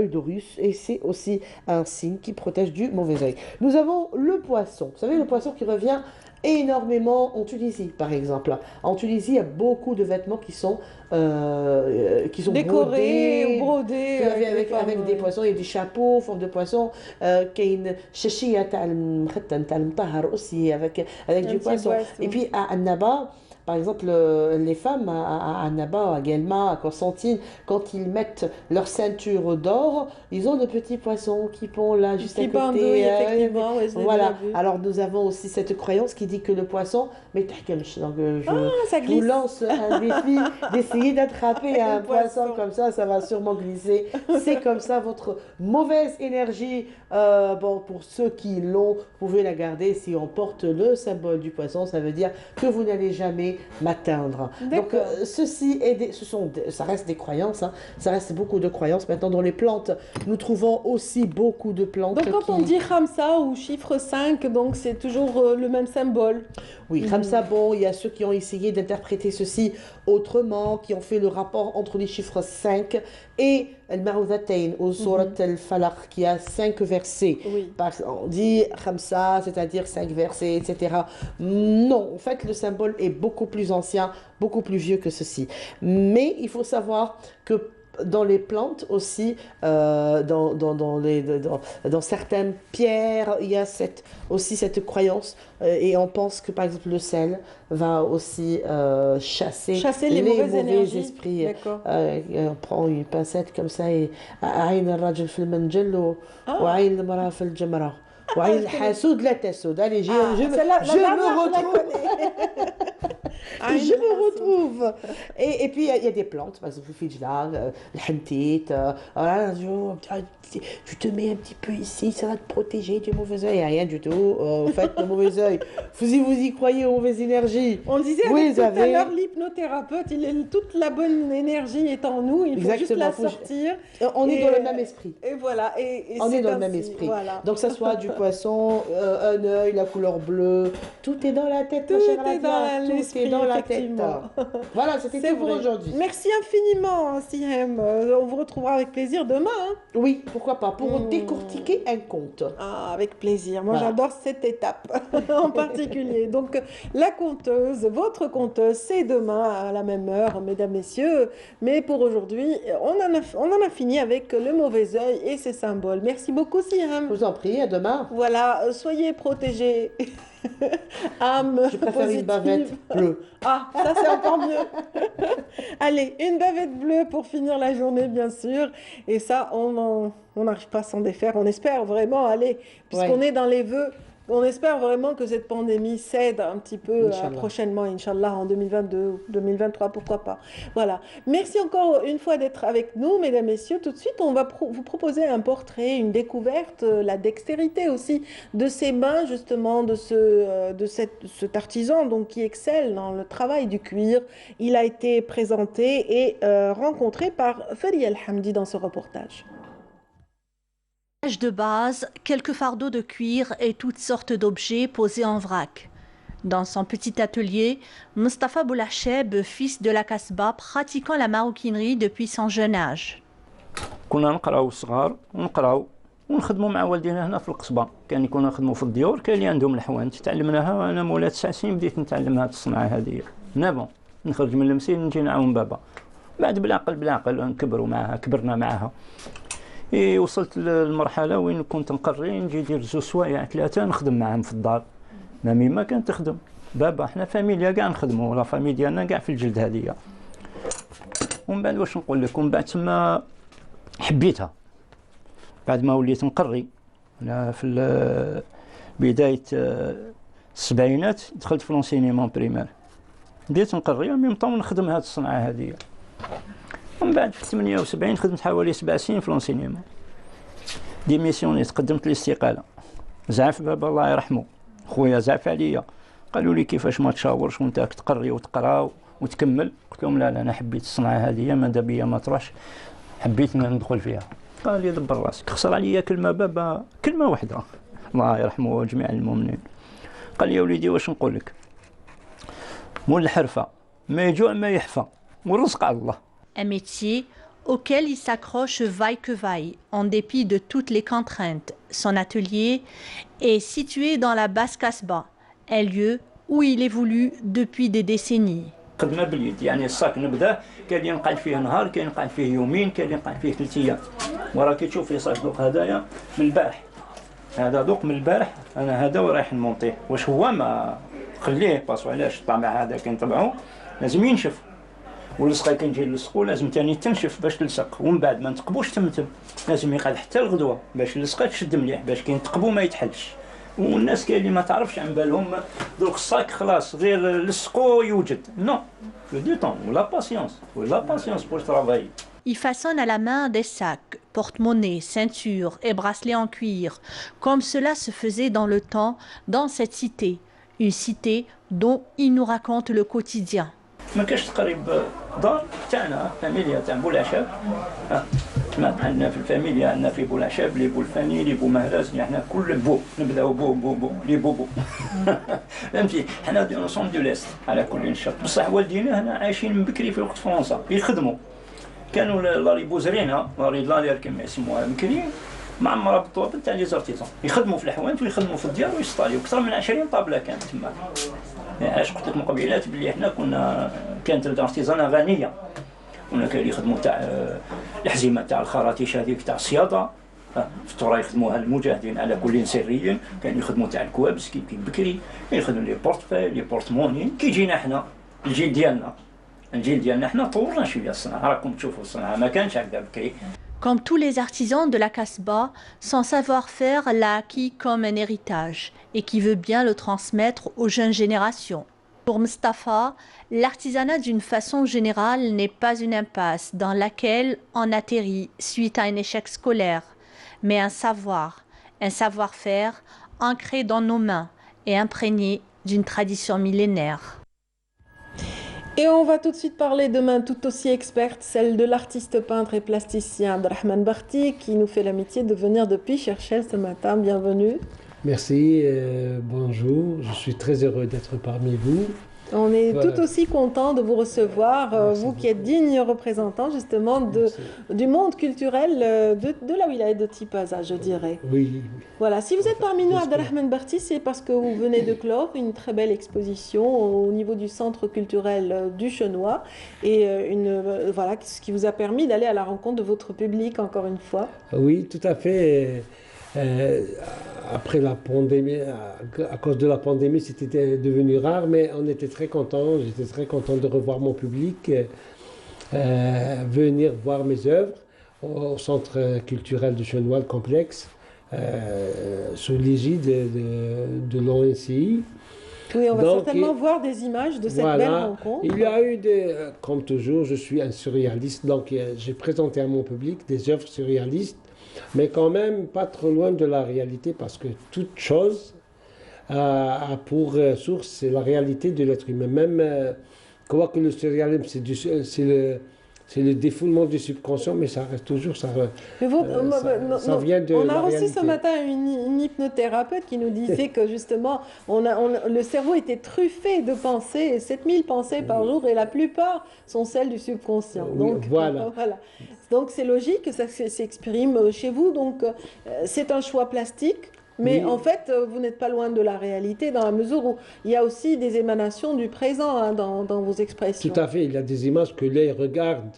d'Horus. Et c'est aussi un signe qui protège du mauvais œil. Nous avons le poisson. Vous savez, le poisson qui revient énormément en Tunisie, par exemple. En Tunisie, il y a beaucoup de vêtements qui sont Décorés, brodés. avec des poissons. Il y a des chapeaux, forme de poisson. كاين شاشية تاع المختن تاع المطهر aussi avec du petit poisson. poisson. Et puis à Annaba, par exemple, les femmes à Annaba, à Guelma, à Constantine, quand ils mettent leur ceinture d'or, ils ont de petits poissons qui pondent là juste à Qui côté. pendouillent, effectivement, ouais, je l'ai Voilà. déjà vu. Alors nous avons aussi cette croyance qui dit que le poisson, mais تحكمش, donc ça je vous glisse. lance un défi d'essayer d'attraper un poisson poisson. comme ça va sûrement glisser. C'est comme ça, votre mauvaise énergie, bon, pour ceux qui l'ont, vous pouvez la garder. Si on porte le symbole du poisson, ça veut dire que vous n'allez jamais m'atteindre. Donc, D'accord. ceci est ça reste des croyances, hein. Ça reste beaucoup de croyances. Maintenant, dans les plantes, nous trouvons aussi beaucoup de plantes. Donc quand on dit Khamsa ou chiffre 5, donc c'est toujours le même symbole. Oui, comme ça, bon, il y a ceux qui ont essayé d'interpréter ceci autrement, qui ont fait le rapport entre les chiffres 5 et Al-Ma'udhatayn ou Surat Al-Falaq, qui a 5 versets. Oui. On dit Khamsa, c'est-à-dire 5 versets, etc. Non, en fait, le symbole est beaucoup plus ancien, beaucoup plus vieux que ceci. Mais il faut savoir que dans les plantes aussi, dans certaines pierres, il y a aussi cette croyance et on pense que par exemple le sel va aussi chasser les mauvaises mauvais énergies. esprits. D'accord. On prend une pincette comme ça et عين الرجل في المنجل وعين المرأة في الجمرة وعين الحاسود لا تسود. Allez, je celle-là, me la dernière, je la retrouve. Je me retrouve. Et puis, il y a des plantes, par exemple, le fijla, le hentit. Tu te mets un petit peu ici, ça va te protéger du mauvais œil. Rien du tout. En fait, le mauvais œil, si vous y croyez aux mauvaises énergies, on le disait tout à l'heure, l'hypnothérapeute, toute la bonne énergie est en nous, il faut juste la sortir. On est dans le même esprit. Et voilà. On est dans le même esprit. Voilà. Donc, que ce soit du poisson, un œil, la couleur bleue, tout est dans la tête, tout est dans la tête. Voilà, c'était tout pour aujourd'hui. Merci infiniment, Sihem. On vous retrouvera avec plaisir demain. Oui, pourquoi pas, pour décortiquer un conte. Ah, avec plaisir. Moi, j'adore cette étape en particulier. Donc, la conteuse, votre conteuse, c'est demain à la même heure, mesdames, messieurs. Mais pour aujourd'hui, on en a fini avec le mauvais œil et ses symboles. Merci beaucoup, Sihem. Je vous en prie, à demain. Voilà, soyez protégés. Âme je préfère positive. Une bavette bleue. Ah, ça c'est encore mieux. Allez, une bavette bleue pour finir la journée, bien sûr. Et ça, on n'arrive pas à s'en défaire. On espère vraiment, allez, puisqu'on est dans les vœux, on espère vraiment que cette pandémie cède un petit peu prochainement, Inch'Allah, en 2022, 2023, pourquoi pas. Voilà. Merci encore une fois d'être avec nous, mesdames, messieurs. Tout de suite, on va vous proposer un portrait, une découverte, la dextérité aussi de ces mains, justement, de cet artisan donc, qui excelle dans le travail du cuir. Il a été présenté et rencontré par Fari El-Hamdi dans ce reportage. De base, quelques fardeaux de cuir et toutes sortes d'objets posés en vrac. Dans son petit atelier, Mustafa Boulacheb, fils de la Kasba, pratiquant la maroquinerie depuis son jeune âge. كنا نقراو الصغار ونقراو ونخدموا مع والدينا هنا في القصبه، كان يكونوا نخدموا في الديور، كاين اللي عندهم الحوانت تعلمناها. انا مولا 9 سنين بديت نتعلم هذه الصنعه هذه. نافون نخرج من المسير نجي نعاون بابا، بعد بالعقل نكبروا معها، كبرنا معها. وصلت للمرحله وين كنت نقري نجي ندير 2 سوايع 3 نخدم معاهم في الدار. مامي ما كانت تخدم، بابا حنا فاميليا كاع نخدموا، ولا فامي ديالنا كاع في الجلد هذيا. ومن بعد واش نقول لك، ومن بعد تما حبيتها بعد ما وليت نقري. انا في بدايه السبعينات دخلت في لونسينيمون بريمير، بديت نقري وميم طون نخدم هذه الصنعه هذه. ومن بعد في 78 خدمت حوالي 7 سنين في لونسينيمون. ديميسيونيت، قدمت الاستقاله. زعف بابا الله يرحمه، خويا زعف عليا، قالوا لي كيفاش ما تشاورش وانت تقري وتقرا وتكمل. قلت لهم لا انا حبيت الصنعه هذه، ماذا بيا ما تروحش، حبيت ندخل فيها. قال لي دبر راسك، خسر عليا كلمه بابا، كلمه واحده الله يرحمه وجميع المؤمنين. قال لي يا وليدي واش نقول لك، مول الحرفه ما يجوع ما يحفى والرزق على الله. Un métier auquel il s'accroche vaille que vaille, en dépit de toutes les contraintes. Son atelier est situé dans la basse Kasba, un lieu où il évolue depuis des décennies. خدمه باليد، يعني الصاك نبدا كاين اللي نقعد فيه نهار، كاين نقعد فيه يومين، كاين اللي نقعد فيه 3 ايام. وراكي تشوفي صاك دوق هذايا من البارح، هذا دوق من البارح، انا هذا ورايح نمونطيه. واش هو ما خليه باسو، علاش الطابع هذا كنطبعو لازم ينشف، واللصقه كنجي نلصقو لازم ثاني تنشف باش تلصق، ومن بعد ما نتقبوش تمتم، لازم يقعد حتى الغدوه باش اللصقه تشد مليح باش كي نتقبو ما يتحلش. والناس كاين اللي ما تعرفش عن بالهم دوك الصاك خلاص غير لصقو يوجد. نو، le du temps ou la patience pour travailler. Il façonne à la main des sacs, porte-monnaie, ceintures et bracelets en cuir, comme cela se faisait dans le temps dans cette cité, une cité dont il nous raconte le quotidien. ما كاش تقريب دار تاعنا فاميليا تاع بولعشاب، كما بحالنا في الفاميليا عندنا في بولعشاب لي بولفاني لي بو مهراز، احنا كل بو نبداو بو لي بوبو. فهمتي، حنا دي نصوم دو ليست على كل شرط. بصح والدينا هنا عايشين من بكري في وقت فرنسا يخدموا، كانوا لاري بوزرينا لاري لالير كما يسموها بكري معمره بالطوابل تاع لي زارتيزون، يخدموا في الحوانت ويخدموا في الديار ويصطاليو. اكثر من 20 طابله كانت تما. علاش قلت لك مقابلات بلي حنا كانت الارتيزانه غنيه، كنا كاين اللي يخدموا تاع الحزيمه تاع الخراطيش هذيك تاع الصياده، في الترا يخدموها المجاهدين على كل سريا، كاين يخدموا تاع الكوابس كي بكري، يخدموا لي بورتفاي لي بورتموني. كي جينا حنا الجيل ديالنا حنا طورنا شويه الصنعه، راكم تشوفوا الصنعه ما كانش هكذا بكري. Comme tous les artisans de la Kasba, son savoir-faire l'a acquis comme un héritage et qui veut bien le transmettre aux jeunes générations. Pour Mustapha, l'artisanat d'une façon générale n'est pas une impasse dans laquelle on atterrit suite à un échec scolaire, mais un savoir-faire ancré dans nos mains et imprégné d'une tradition millénaire. Et on va tout de suite parler de main tout aussi experte, celle de l'artiste peintre et plasticien Abdelrahman Barti, qui nous fait l'amitié de venir depuis Cherchell ce matin. Bienvenue. Merci, bonjour, je suis très heureux d'être parmi vous. On est tout aussi content de vous recevoir, vous qui êtes digne représentant justement du monde culturel de la wilaya de Tipaza, je dirais. Oui. Voilà, si vous êtes parmi nous, Abdelrahman Barti, c'est parce que vous venez de clore une très belle exposition au niveau du centre culturel du Chenois et voilà, ce qui vous a permis d'aller à la rencontre de votre public encore une fois. Oui, tout à fait. Après la pandémie, à cause de la pandémie, c'était devenu rare, mais on était très contents. J'étais très content de revoir mon public, venir voir mes œuvres au centre culturel du Chenois, le complexe, sous l'égide de l'ONCI. Oui, on va certainement voir des images de cette belle rencontre. Il y a eu comme toujours, je suis un surréaliste, donc j'ai présenté à mon public des œuvres surréalistes, mais quand même pas trop loin de la réalité, parce que toute chose a pour source c'est la réalité de l'être humain. Même quoi que le surréalisme c'est le défoulement du subconscient, mais ça reste toujours ça vient de on la a reçu réalité. ce matin une hypnothérapeute qui nous disait que justement le cerveau était truffé de pensées, 7000 pensées par jour, et la plupart sont celles du subconscient. Oui, donc voilà. Donc c'est logique que ça s'exprime chez vous. Donc c'est un choix plastique. Mais en fait, vous n'êtes pas loin de la réalité, dans la mesure où il y a aussi des émanations du présent dans vos expressions. Tout à fait, il y a des images que l'œil regarde,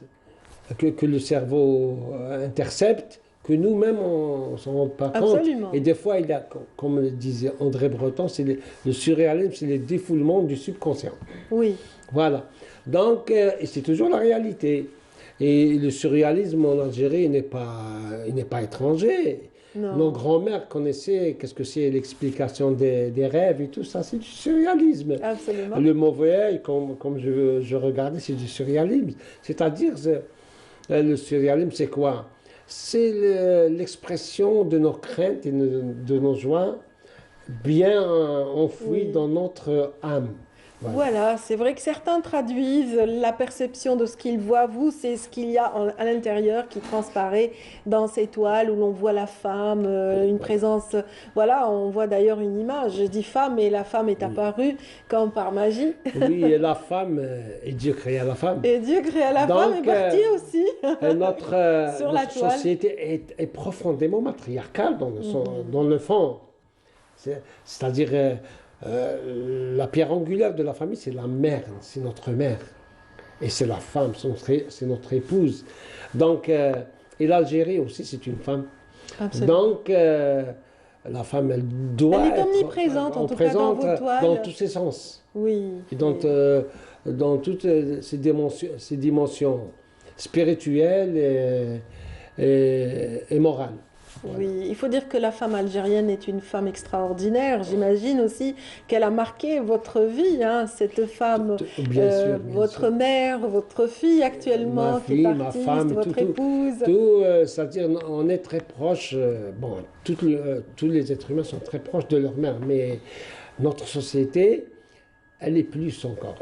que le cerveau intercepte, que nous-mêmes on ne s'en rend pas compte. Et des fois, il y a, comme le disait André Breton, le surréalisme, c'est le défoulement du subconscient. Oui. Voilà. Donc, et c'est toujours la réalité. Et le surréalisme en Algérie, il n'est pas étranger. Non. Nos grands-mères connaissaient qu'est-ce que c'est l'explication des rêves et tout ça, c'est du surréalisme. Absolument. Le mauvais œil, comme je regardais, c'est du surréalisme. C'est-à-dire, le surréalisme, c'est quoi? C'est l'expression de nos craintes et de nos joies bien enfouies dans notre âme. Voilà, c'est vrai que certains traduisent la perception de ce qu'ils voient. Vous, c'est ce qu'il y a à l'intérieur qui transparaît dans ces toiles où l'on voit la femme, une présence. Voilà, on voit d'ailleurs une image. Je dis femme et la femme est apparue comme par magie. Oui, et la femme, et Dieu créa la femme. Et Dieu créa la femme est partie aussi. Notre société est profondément matriarcale dans le fond. C'est-à-dire. La pierre angulaire de la famille, c'est la mère, c'est notre mère. Et c'est la femme, c'est notre épouse. Donc, et l'Algérie aussi, c'est une femme. Absolument. Donc, la femme, elle doit être omniprésente, en tout cas dans vos toiles. Dans tous ses sens. Oui. Et dans toutes ces dimensions spirituelles et morales. Oui, il faut dire que la femme algérienne est une femme extraordinaire. J'imagine aussi qu'elle a marqué votre vie, hein, cette femme, votre mère, votre fille actuellement, ma fille, qui est ma artiste, femme, votre épouse. C'est-à-dire on est très proches, tous les êtres humains sont très proches de leur mère, mais notre société, elle est plus encore.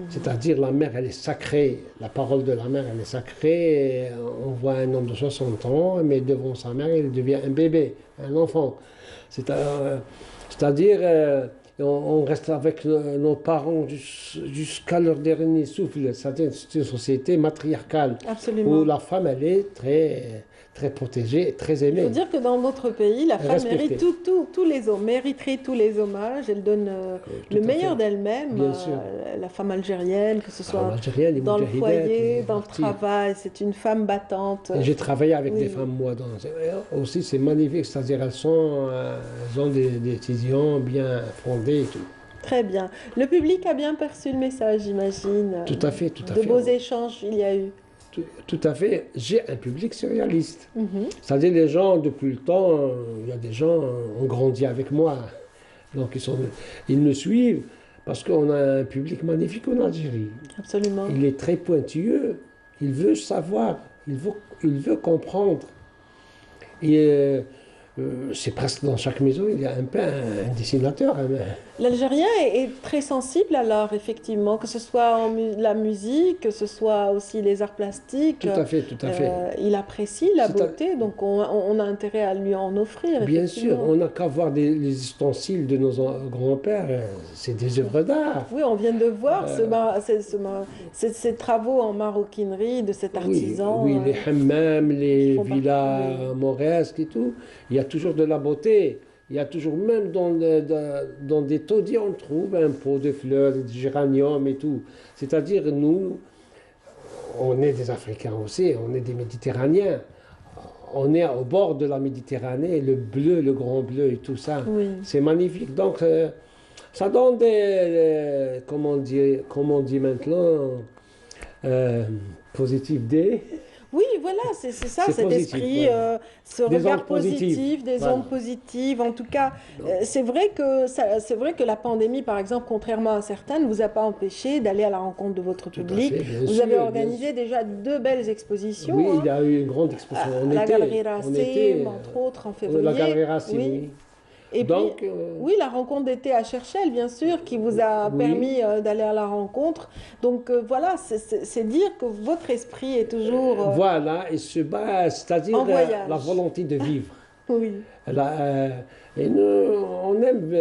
C'est-à-dire la mère, elle est sacrée. La parole de la mère, elle est sacrée. On voit un homme de 60 ans, mais devant sa mère, il devient un bébé, un enfant. C'est-à-dire, on reste avec nos parents jusqu'à leur dernier souffle. C'est-à-dire c'est une société matriarcale. Absolument. Où la femme, elle est très protégée et très aimée. Il faut dire que dans notre pays, la femme mérite mériterait tous les hommages. Elle donne le meilleur d'elle-même. La femme algérienne, que ce soit dans le foyer, dans le travail, c'est une femme battante. J'ai travaillé avec des femmes, moi, aussi, c'est magnifique. C'est-à-dire, elles ont des décisions bien fondées et tout. Très bien. Le public a bien perçu le message, j'imagine. Tout à fait, tout à fait. De beaux échanges, il y a eu. Tout à fait. J'ai un public surréaliste. C'est-à-dire les gens, depuis le temps, il y a des gens ont grandi avec moi. Donc ils me suivent Parce qu'on a un public magnifique en Algérie. Absolument. Il est très pointilleux, il veut savoir, il veut comprendre. Et c'est presque dans chaque maison, il y a un dessinateur. L'Algérien est très sensible à l'art, effectivement, que ce soit la musique, que ce soit aussi les arts plastiques. Tout à fait, tout à fait. Il apprécie la beauté, donc on a intérêt à lui en offrir. Bien sûr, on n'a qu'à voir les ustensiles de nos grands-pères, c'est des œuvres d'art. Oui, on vient de voir ces travaux en maroquinerie de cet artisan. Oui, les hammams, les villas mauresques et tout. Il y a toujours de la beauté. Il y a toujours, même dans des taudis, on trouve un pot de fleurs, des géraniums et tout. C'est-à-dire, nous, on est des Africains aussi, on est des Méditerranéens. On est au bord de la Méditerranée, le bleu, le grand bleu et tout ça. Oui. C'est magnifique. Donc, ça donne des, comment on dit maintenant, positive day. Oui, voilà, c'est ça, cet positif, esprit, voilà. ce Des regard ondes positives. positif, des Voilà. ondes positives. En tout cas, c'est vrai que la pandémie, par exemple, contrairement à certains, ne vous a pas empêché d'aller à la rencontre de votre public. fait, bien Vous sûr, avez bien organisé déjà 2 belles expositions. Oui, hein, il y a eu une grande exposition. la Galerie Racine, entre autres, en février. La Galerie Racine, oui. Et Donc, puis, oui, la rencontre d'été à Cherchel, bien sûr, qui vous a permis d'aller à la rencontre. Donc voilà, c'est dire que votre esprit est toujours voilà, et se bat, c'est-à-dire en voyage. la volonté de vivre. Oui. Et nous, on aime,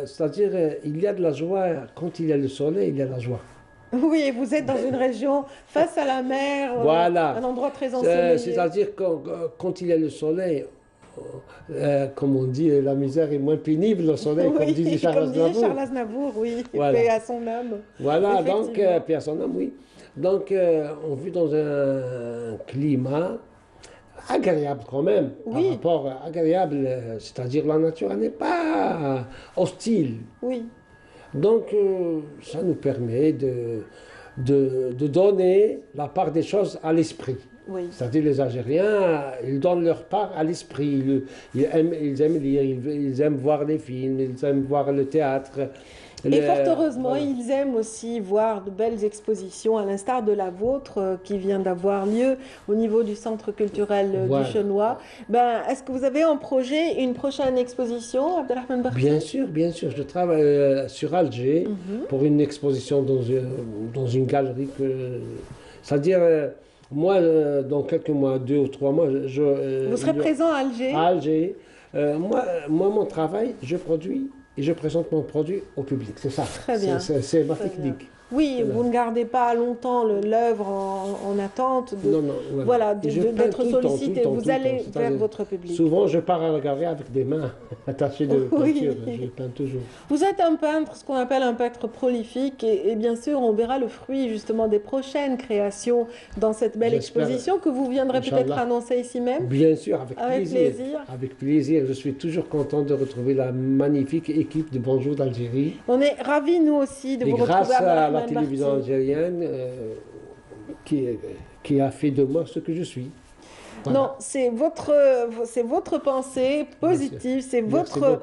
c'est-à-dire, il y a de la joie, quand il y a le soleil, il y a de la joie. Oui, vous êtes dans une région face à la mer, Voilà. un endroit très ensoleillé. C'est-à-dire quand il y a le soleil, comme on dit, la misère est moins pénible, le soleil, comme disait Charles Aznavour, oui, voilà. paix à son âme. Voilà, donc, paix à son âme, oui. Donc, on vit dans un climat agréable quand même, par rapport agréable, c'est-à-dire la nature n'est pas hostile. Oui. Donc, ça nous permet de donner la part des choses à l'esprit. Oui. C'est-à-dire les Algériens, ils donnent leur part à l'esprit. Ils aiment lire, ils aiment voir les films, ils aiment voir le théâtre. Et fort heureusement, ils aiment aussi voir de belles expositions, à l'instar de la vôtre, qui vient d'avoir lieu au niveau du Centre culturel du Chenois. Est-ce que vous avez en projet une prochaine exposition, Abdelrahman Barti? Bien sûr, bien sûr. Je travaille sur Alger pour une exposition dans une galerie. C'est-à-dire, moi, dans quelques mois, 2 ou 3 mois, vous serez présent à Alger? À Alger. Moi, mon travail, je produis et je présente mon produit au public. C'est ça. Très bien. C'est ma technique. Oui, vous ne gardez pas longtemps l'œuvre en attente d'être sollicité. Vous allez vers votre public. Souvent, je pars à la galerie avec des mains attachées de peinture. Je peins toujours. Vous êtes un peintre, ce qu'on appelle un peintre prolifique, et bien sûr, on verra le fruit justement des prochaines créations dans cette belle exposition que vous viendrez peut-être annoncer ici même. Bien sûr, avec plaisir. Avec plaisir. Je suis toujours content de retrouver la magnifique équipe de Bonjour d'Algérie. On est ravis, nous aussi, de vous retrouver à la télévision algérienne qui a fait de moi ce que je suis. Voilà. Non, c'est votre pensée positive, c'est votre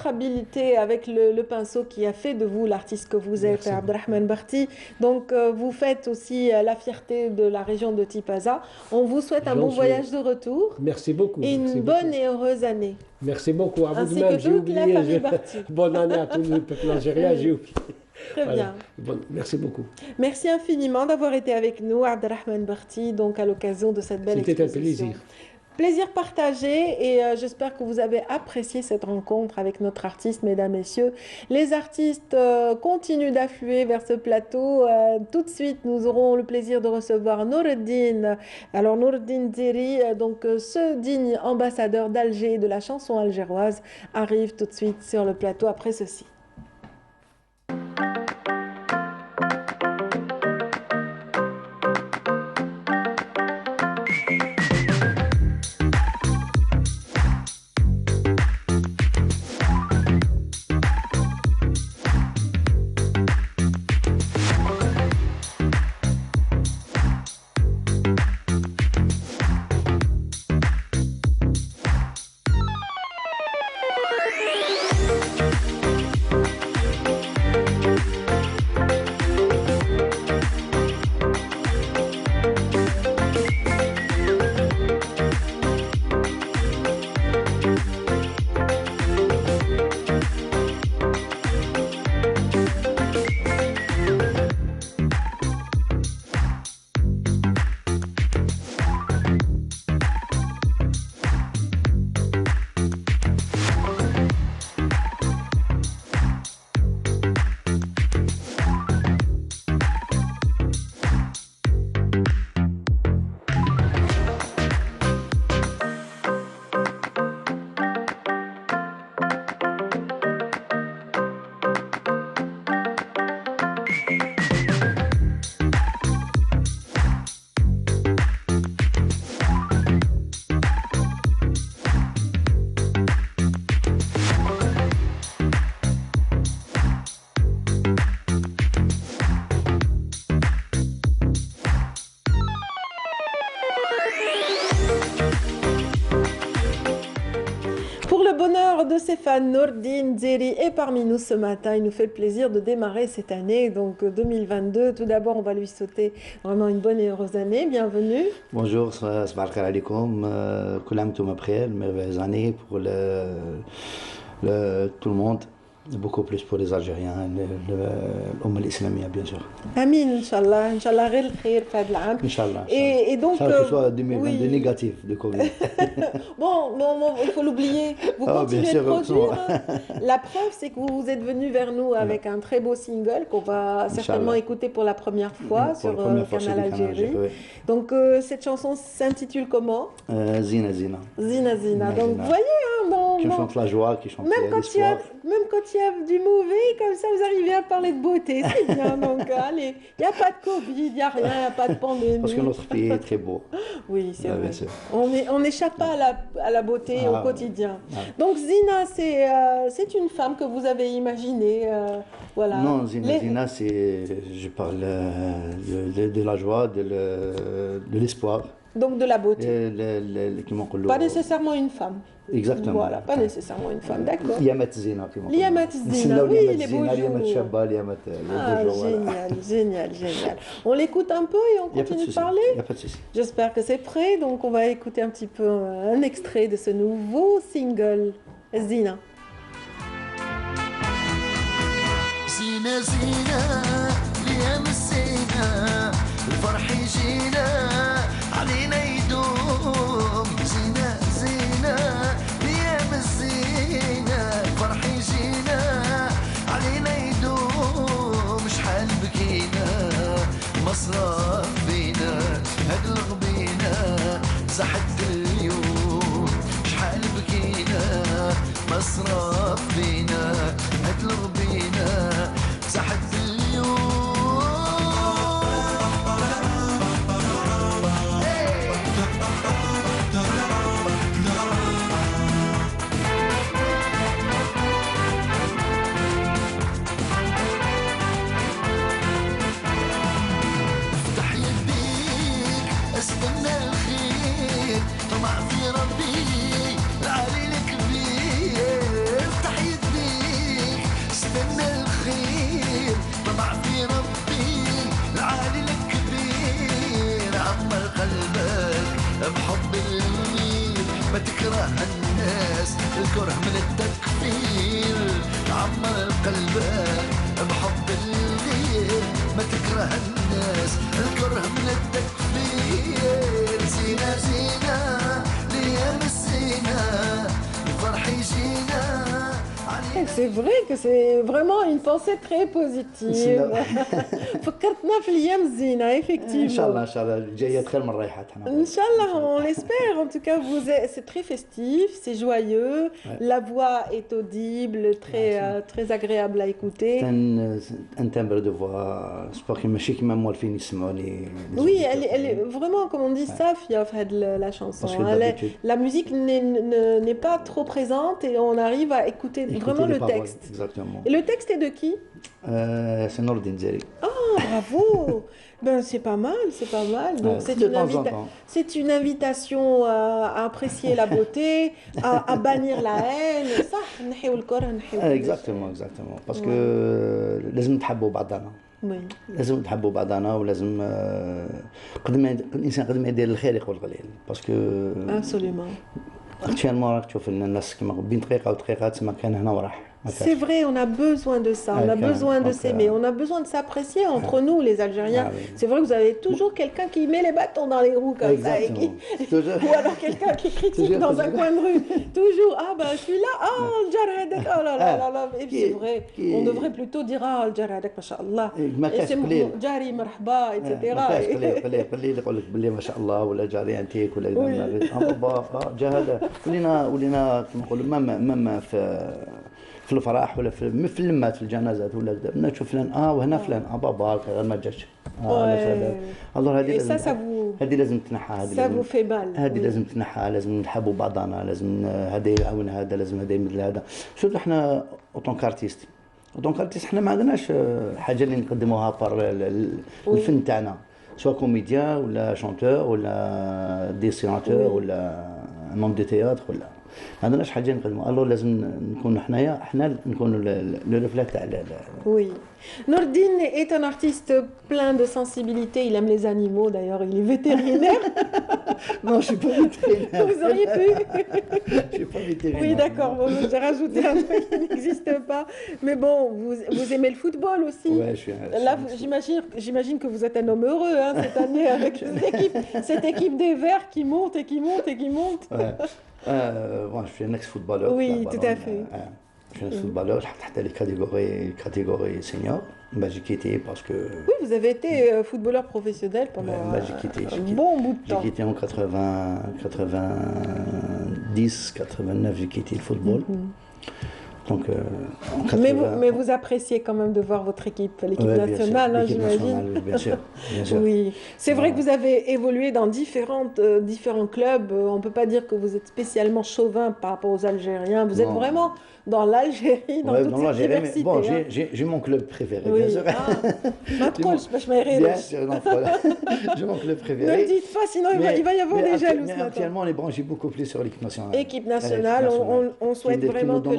habileté avec le pinceau qui a fait de vous l'artiste que vous êtes, Abdelrahman Barti. Donc vous faites aussi la fierté de la région de Tipaza. On vous souhaite un bon voyage de retour. Merci beaucoup. Et une bonne et heureuse année. Merci beaucoup. À vous ainsi de même. Que toute la famille Barti. Bonne année à tout le peuple algérien. J'ai oublié. Très bien. Bon, merci beaucoup. Merci infiniment d'avoir été avec nous, Abdelrahman Barti, donc à l'occasion de cette belle exposition. C'était un plaisir. Plaisir partagé et j'espère que vous avez apprécié cette rencontre avec notre artiste, mesdames, messieurs. Les artistes continuent d'affluer vers ce plateau. Tout de suite, nous aurons le plaisir de recevoir Noureddine. Alors Noureddine Zeri, donc ce digne ambassadeur d'Alger et de la chanson algéroise, arrive tout de suite sur le plateau après ceci. Nourdine Zeri est parmi nous ce matin. Il nous fait le plaisir de démarrer cette année, donc 2022. Tout d'abord, on va lui souhaiter vraiment une bonne et heureuse année. Bienvenue. Bonjour, صباح الخير عليكم. كل عام وانتم بخير. Merveilleuse année pour tout le monde. Beaucoup plus pour les Algériens, l'Oumma l'Islamia, bien sûr. Amin, Inch'Allah. Inch'Allah, غير الخير في هذا العام. Inch'Allah. Et donc, ça, que ce soit 2022 oui. Négatif de Covid. bon, il faut l'oublier. Vous continuez de produire. La preuve, c'est que vous êtes venu vers nous avec un très beau single qu'on va certainement écouter pour la première fois sur le canal Algérie. Oui. Donc, cette chanson s'intitule comment Zina Zina. Zina Zina. Donc, vous voyez, qui chante la joie, qui chante l'espoir. Même quand il y a du mauvais, comme ça, vous arrivez à parler de beauté. C'est bien. Donc, allez, il n'y a pas de Covid, il n'y a rien, il n'y a pas de pandémie. Parce que notre pays est très beau. Oui, c'est vrai. On n'échappe pas à la beauté au quotidien. Donc, Zina, c'est une femme que vous avez imaginée. Voilà. Non, Zina, je parle de la joie, de l'espoir. Donc, de la beauté. Pas nécessairement une femme. Exactement. Voilà, pas nécessairement une femme, d'accord. Liamat Zina. Liamat Zina, oui, les beaux jours. Liamat Shabba, Liamat génial. On l'écoute un peu et on continue de parler. Il n'y a pas de souci. J'espère que c'est prêt, donc on va écouter un petit peu un extrait de ce nouveau single, Zina. Zina, Zina, Liamat Zina, الفرح يجينا علينا يدوم زينة زينة أيام الزينة الفرح يجينا علينا يدوم شحال بكينا مصرف بينا هاد الغبينا زحت اليوم شحال بكينا مصرف بينا هاد الغبينا زحت اليوم استنى الخير طمع في ربي العلي الكبير افتح يديك استنى الخير طمع في ربي العلي الكبير عمر قلبك بحب الغير ما تكره الناس الكره من التكفير عمر قلبك بحب الغير ما تكره الناس الكره من التكفير زينة زينة ليام الزينة الفرح يجينا C'est vrai que c'est vraiment une pensée très positive. فكرتنا في الايام الزينه effectivement. ان شاء الله ان شاء الله جايات خير من رايحات. ان شاء الله, on l'espère. En tout cas, c'est très festif, c'est joyeux. La voix est audible, très agréable à écouter. Un timbre de voix, j'espère que ماشي كيما موالفين يسمعوني. Oui, elle est vraiment, comme on dit, safia la chanson. La musique n'est pas trop présente et on arrive à écouter vraiment le texte. Exactement. Et le texte est de qui C'est Nourdine Zeri. Oh, bravo. Ben, c'est pas mal, c'est pas mal. Donc, c'est une invitation à apprécier la beauté, à bannir la haine. Ça, exactement. Parce que لازم نحبوا بعضنا. لازم نحبوا بعضنا ولازم الانسان قد ما يدير الخير يقول قليل. Parce que absolument. actuellement راك تشوف الناس كيما بين دقيقه ودقيقه تسمى كان هنا وراح. C'est vrai, on a besoin de ça, on a besoin de s'aimer, on a besoin de s'apprécier entre nous les Algériens. C'est vrai que vous avez toujours quelqu'un qui met les bâtons dans les roues comme ça, ou alors quelqu'un qui critique dans un coin de rue. Toujours, ah ben je suis là, ah le jar hadak, oh là là là là. Et puis c'est vrai, on devrait plutôt dire ah le jar hadak, mashallah. Et c'est mon jari marhaba, etc. قليل يقول لك باللي ما شاء الله ولا جاري انتيك ولا بابا جا هذا ولينا كما نقولوا ماما في الفرح ولا في اللمات في الجنازات ولا كذا نشوف فلان وهنا فلان بابا غير ما جاش الله هذه لازم تنحى هذه لازم تنحى لازم نحبوا بعضنا لازم هذا يعاون هذا لازم هذا يمد هذا شوف احنا اوتون كارتيست احنا ما عندناش حاجه اللي نقدموها بار الفن تاعنا سواء كوميديان ولا شونتور ولا ديسيناتور ولا مون دي تياتر ولا ما عندناش حاجه نقدموا الو لازم نكونوا حنا نكونوا لو ريفليت تاع Oui. Nordine est un artiste plein de sensibilité. Il aime les animaux, d'ailleurs. Il est vétérinaire. Non, je suis pas vétérinaire. Vous auriez pu. Je suis pas vétérinaire. Oui, d'accord. Bon, j'ai rajouté un truc qui n'existe pas. Mais bon, vous aimez le football aussi. Ouais, je suis Là, j'imagine que vous êtes un homme heureux hein, cette année avec cette équipe des Verts qui monte et qui monte et qui monte. Ouais. Bon, je suis un ex-footballeur. Oui, tout à fait. Je suis un footballeur, j'ai les catégories seniors. Ben, j'ai quitté parce que... Oui, vous avez été footballeur professionnel pendant j'ai quitté, bon bout de temps. J'ai quitté en 90, 89, j'ai quitté le football. Donc, en 80... mais vous appréciez quand même de voir votre équipe, l'équipe nationale, hein, j'imagine. Bien sûr, bien sûr. Oui, c'est vrai que vous avez évolué dans différents clubs. On ne peut pas dire que vous êtes spécialement chauvin par rapport aux Algériens. Vous êtes vraiment dans l'Algérie, dans toute cette diversité. Bon, j'ai mon club préféré, bien sûr. Bien sûr, j'ai mon club préféré. Ne le dites pas, sinon il va y avoir des jaloux. Mais actuellement, on est branché beaucoup plus sur l'équipe nationale. Équipe nationale, on souhaite vraiment que les...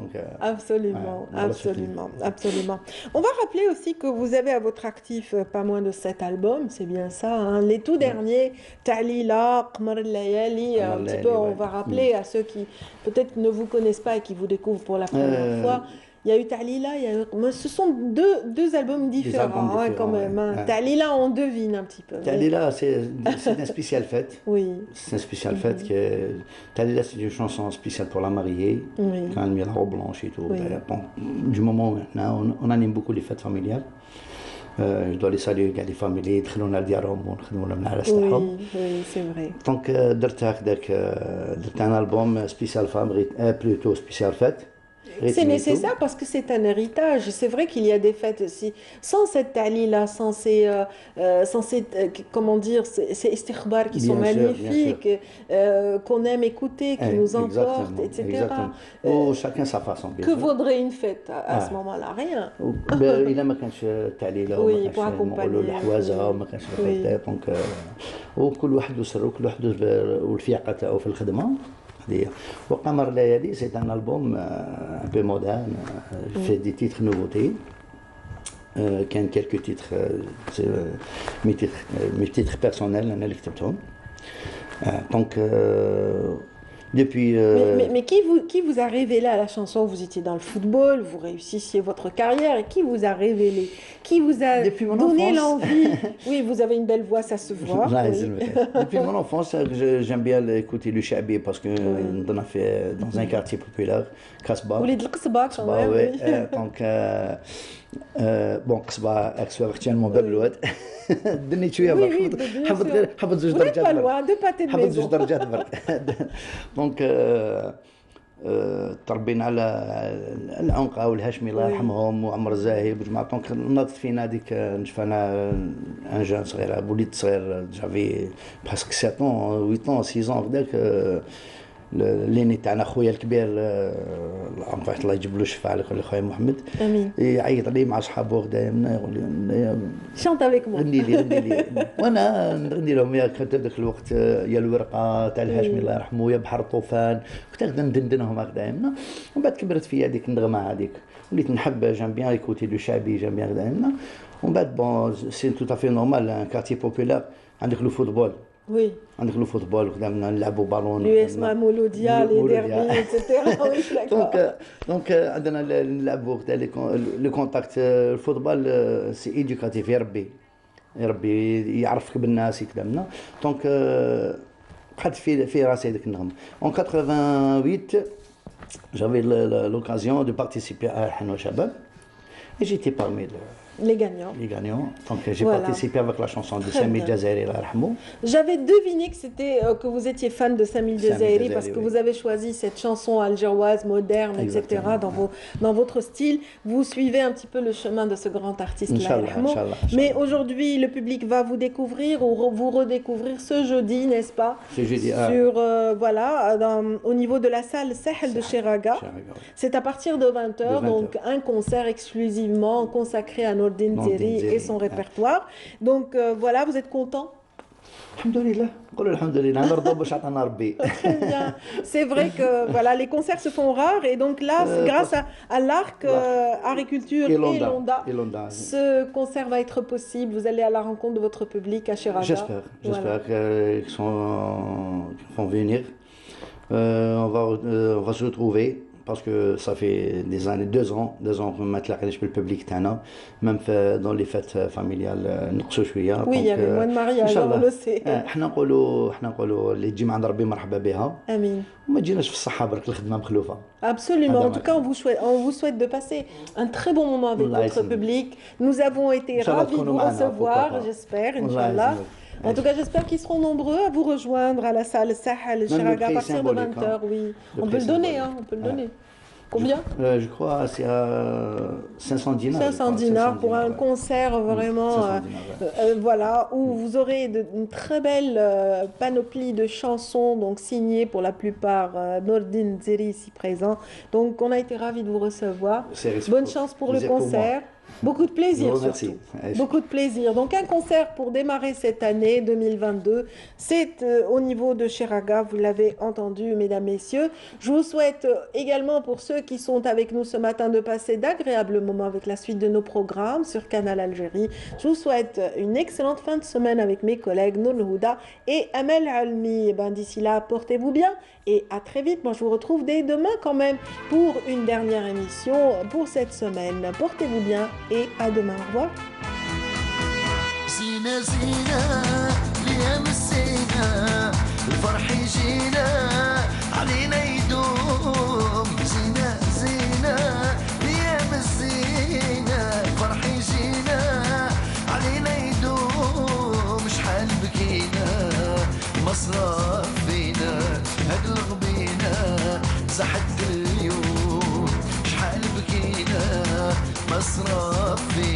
Donc, absolument, absolument, absolument. On va rappeler aussi que vous avez à votre actif pas moins de 7 albums, c'est bien ça. Hein. Les tout derniers, Talila, Qmar al-Layali, un petit peu, on va rappeler à ceux qui peut-être ne vous connaissent pas et qui vous découvrent pour la première fois. Il y a eu Talila, ce sont deux albums différents hein, quand même. Hein. Talila, on devine un petit peu. Talila, c'est un spécial fête. Oui. C'est un spécial fête. Talila, c'est une chanson spéciale pour la mariée, quand elle met la robe blanche et tout. Oui. Bon, du moment où maintenant, on anime beaucoup les fêtes familiales. Je dois les saluer كاع les familles دخلونا لديارهم ونخدموا لهم العرس تاعهم. Oui, c'est vrai. Donc درت هكذاك درت un album spécial femme plutôt spécial fête. C'est nécessaire parce que c'est un héritage. C'est vrai qu'il y a des fêtes aussi. Sans cette tali-là, sans ces comment dire, ces istikhbar qui sont magnifiques, qu'on aime écouter, qui nous emportent, etc. Oh, chacun sa façon. Que vaudrait une fête à ce moment-là? Rien. إلا ما كانش تاليلا وما كانش نقولوا الحوازة وما كانش الفيتات دونك وكل واحد وسر وكل واحد والفياقة تاعو في الخدمة. وقمر الليالي c'est un album un peu moderne, fait des titres nouveautés, quelques titres, mes titres personnels أنا اللي كتبتهم. Donc depuis. Mais qui vous a révélé à la chanson? Vous étiez dans le football, vous réussissiez votre carrière, et qui vous a révélé? Qui vous a donné l'envie? Oui, vous avez une belle voix, ça se voit. Depuis mon enfance, j'aime bien écouter le chabi parce que on a fait dans un quartier populaire, Kasba. Vous voulez de l'Qsba quand même? Oui. Donc bon, Kasba actuellement باب الواد. دني شويه برك. حبط زوج درجات. Pas loin, deux pâtés de maison. حبط زوج درجات برك. دونك تربينا على العنقه والهاشمي الله يرحمهم وعمر الزاهب وجماعه. دونك نضت فينا هذيك نشفانا ان جون صغير وليد صغير جافي برسك 7 ans 8 ans 6 ans هكذاك. ليني تاعنا خويا الكبير الله يجيب له الشفاعه لكل خويا محمد. امين. يعيط لي مع صحابه دائما يقول لي شانت افيك مو غني لي وانا نغني لهم يا كنت ذاك الوقت يا الورقه تاع الهاشمي الله يرحمه يا بحر الطوفان كنت نقدر ندندنهم هكذا دائما. ومن بعد كبرت فيا هذيك النغمه هذيك وليت نحب جام بيان ايكوتي دو شعبي جام بيان دائما. ومن بعد بون سي تو تافي نورمال ان كارتي بوبولار عندك لو فوتبول. Oui. عندك لو فوتبول وخدمنا نلعبوا بالون l'USMA Mouloudia les derbies etc. Oui, d'accord. donc عندنا نلعبوا لو كونتاكت الفوتبول سي ايدوكاتيف يربي يعرفك بالناس يكلمنا. دونك قعدت في راسي هذيك النغمه. En 88 j'avais l'occasion de participer à Hanwa Shabab et j'étais parmi les gagnants. Donc j'ai participé avec la chanson de Samil Jazairi. J'avais deviné que c'était que vous étiez fan de Samil Jazairi parce que vous avez choisi cette chanson algéroise, moderne, etc. dans votre style. Vous suivez un petit peu le chemin de ce grand artiste. Mais aujourd'hui, le public va vous découvrir ou vous redécouvrir ce jeudi, n'est-ce pas? Ce jeudi. Sur au niveau de la salle Sahel de Cheraga. C'est à partir de 20h, donc un concert exclusivement consacré à Nordine Thierry et son répertoire. Donc voilà, vous êtes content? Alhamdulillah, Très bien. C'est vrai que voilà, les concerts se font rares et donc là, grâce à l'Arc, Agriculture et Londa, ce concert va être possible. Vous allez à la rencontre de votre public à Cheraga. J'espère qu'ils vont venir. On va se retrouver. Parce que ça fait des années, 2 ans qu'on met la calèche pour le public تاعنا, même dans les fêtes familiales نقصوا شويه. Oui, il y avait moins de mariages, on le sait. احنا نقولوا اللي تجي من عند ربي مرحبا بها. امين. وما تجيناش في الصحه برك الخدمه مخلوفه. Absolument. En tout cas, on vous souhaite de passer un très bon moment avec votre public. Nous avons été ravis de vous recevoir, j'espère, Inch'Allah. En tout cas, j'espère qu'ils seront nombreux à vous rejoindre à la salle Sahel Cheraga à partir de 20h. Oui, on peut le donner, on peut le donner. Combien? Je crois c'est à 500 dinars. 500 dinars pour un concert vraiment, voilà, où vous aurez une très belle panoplie de chansons, donc signées pour la plupart Nordin Zeri ici présent. Donc, on a été ravis de vous recevoir. Bonne chance pour le concert. Beaucoup de plaisir surtout. Beaucoup de plaisir. Donc un concert pour démarrer cette année 2022. C'est au niveau de Cheraga, vous l'avez entendu, mesdames, messieurs. Je vous souhaite également pour ceux qui sont avec nous ce matin de passer d'agréables moments avec la suite de nos programmes sur Canal Algérie. Je vous souhaite une excellente fin de semaine avec mes collègues Nour Houda et Amel Almi. D'ici là, portez-vous bien et à très vite. Moi, je vous retrouve dès demain quand même pour une dernière émission pour cette semaine. Portez-vous bien et à demain. Au revoir. زينة زينة ليام الزينة الفرح يجينا علينا يدوم زينة زينة ليام الزينة الفرح يجينا علينا يدوم شحال بكينا مصرف فينا هاد الغبينة زحت اليوم شحال بكينا مصرف فينا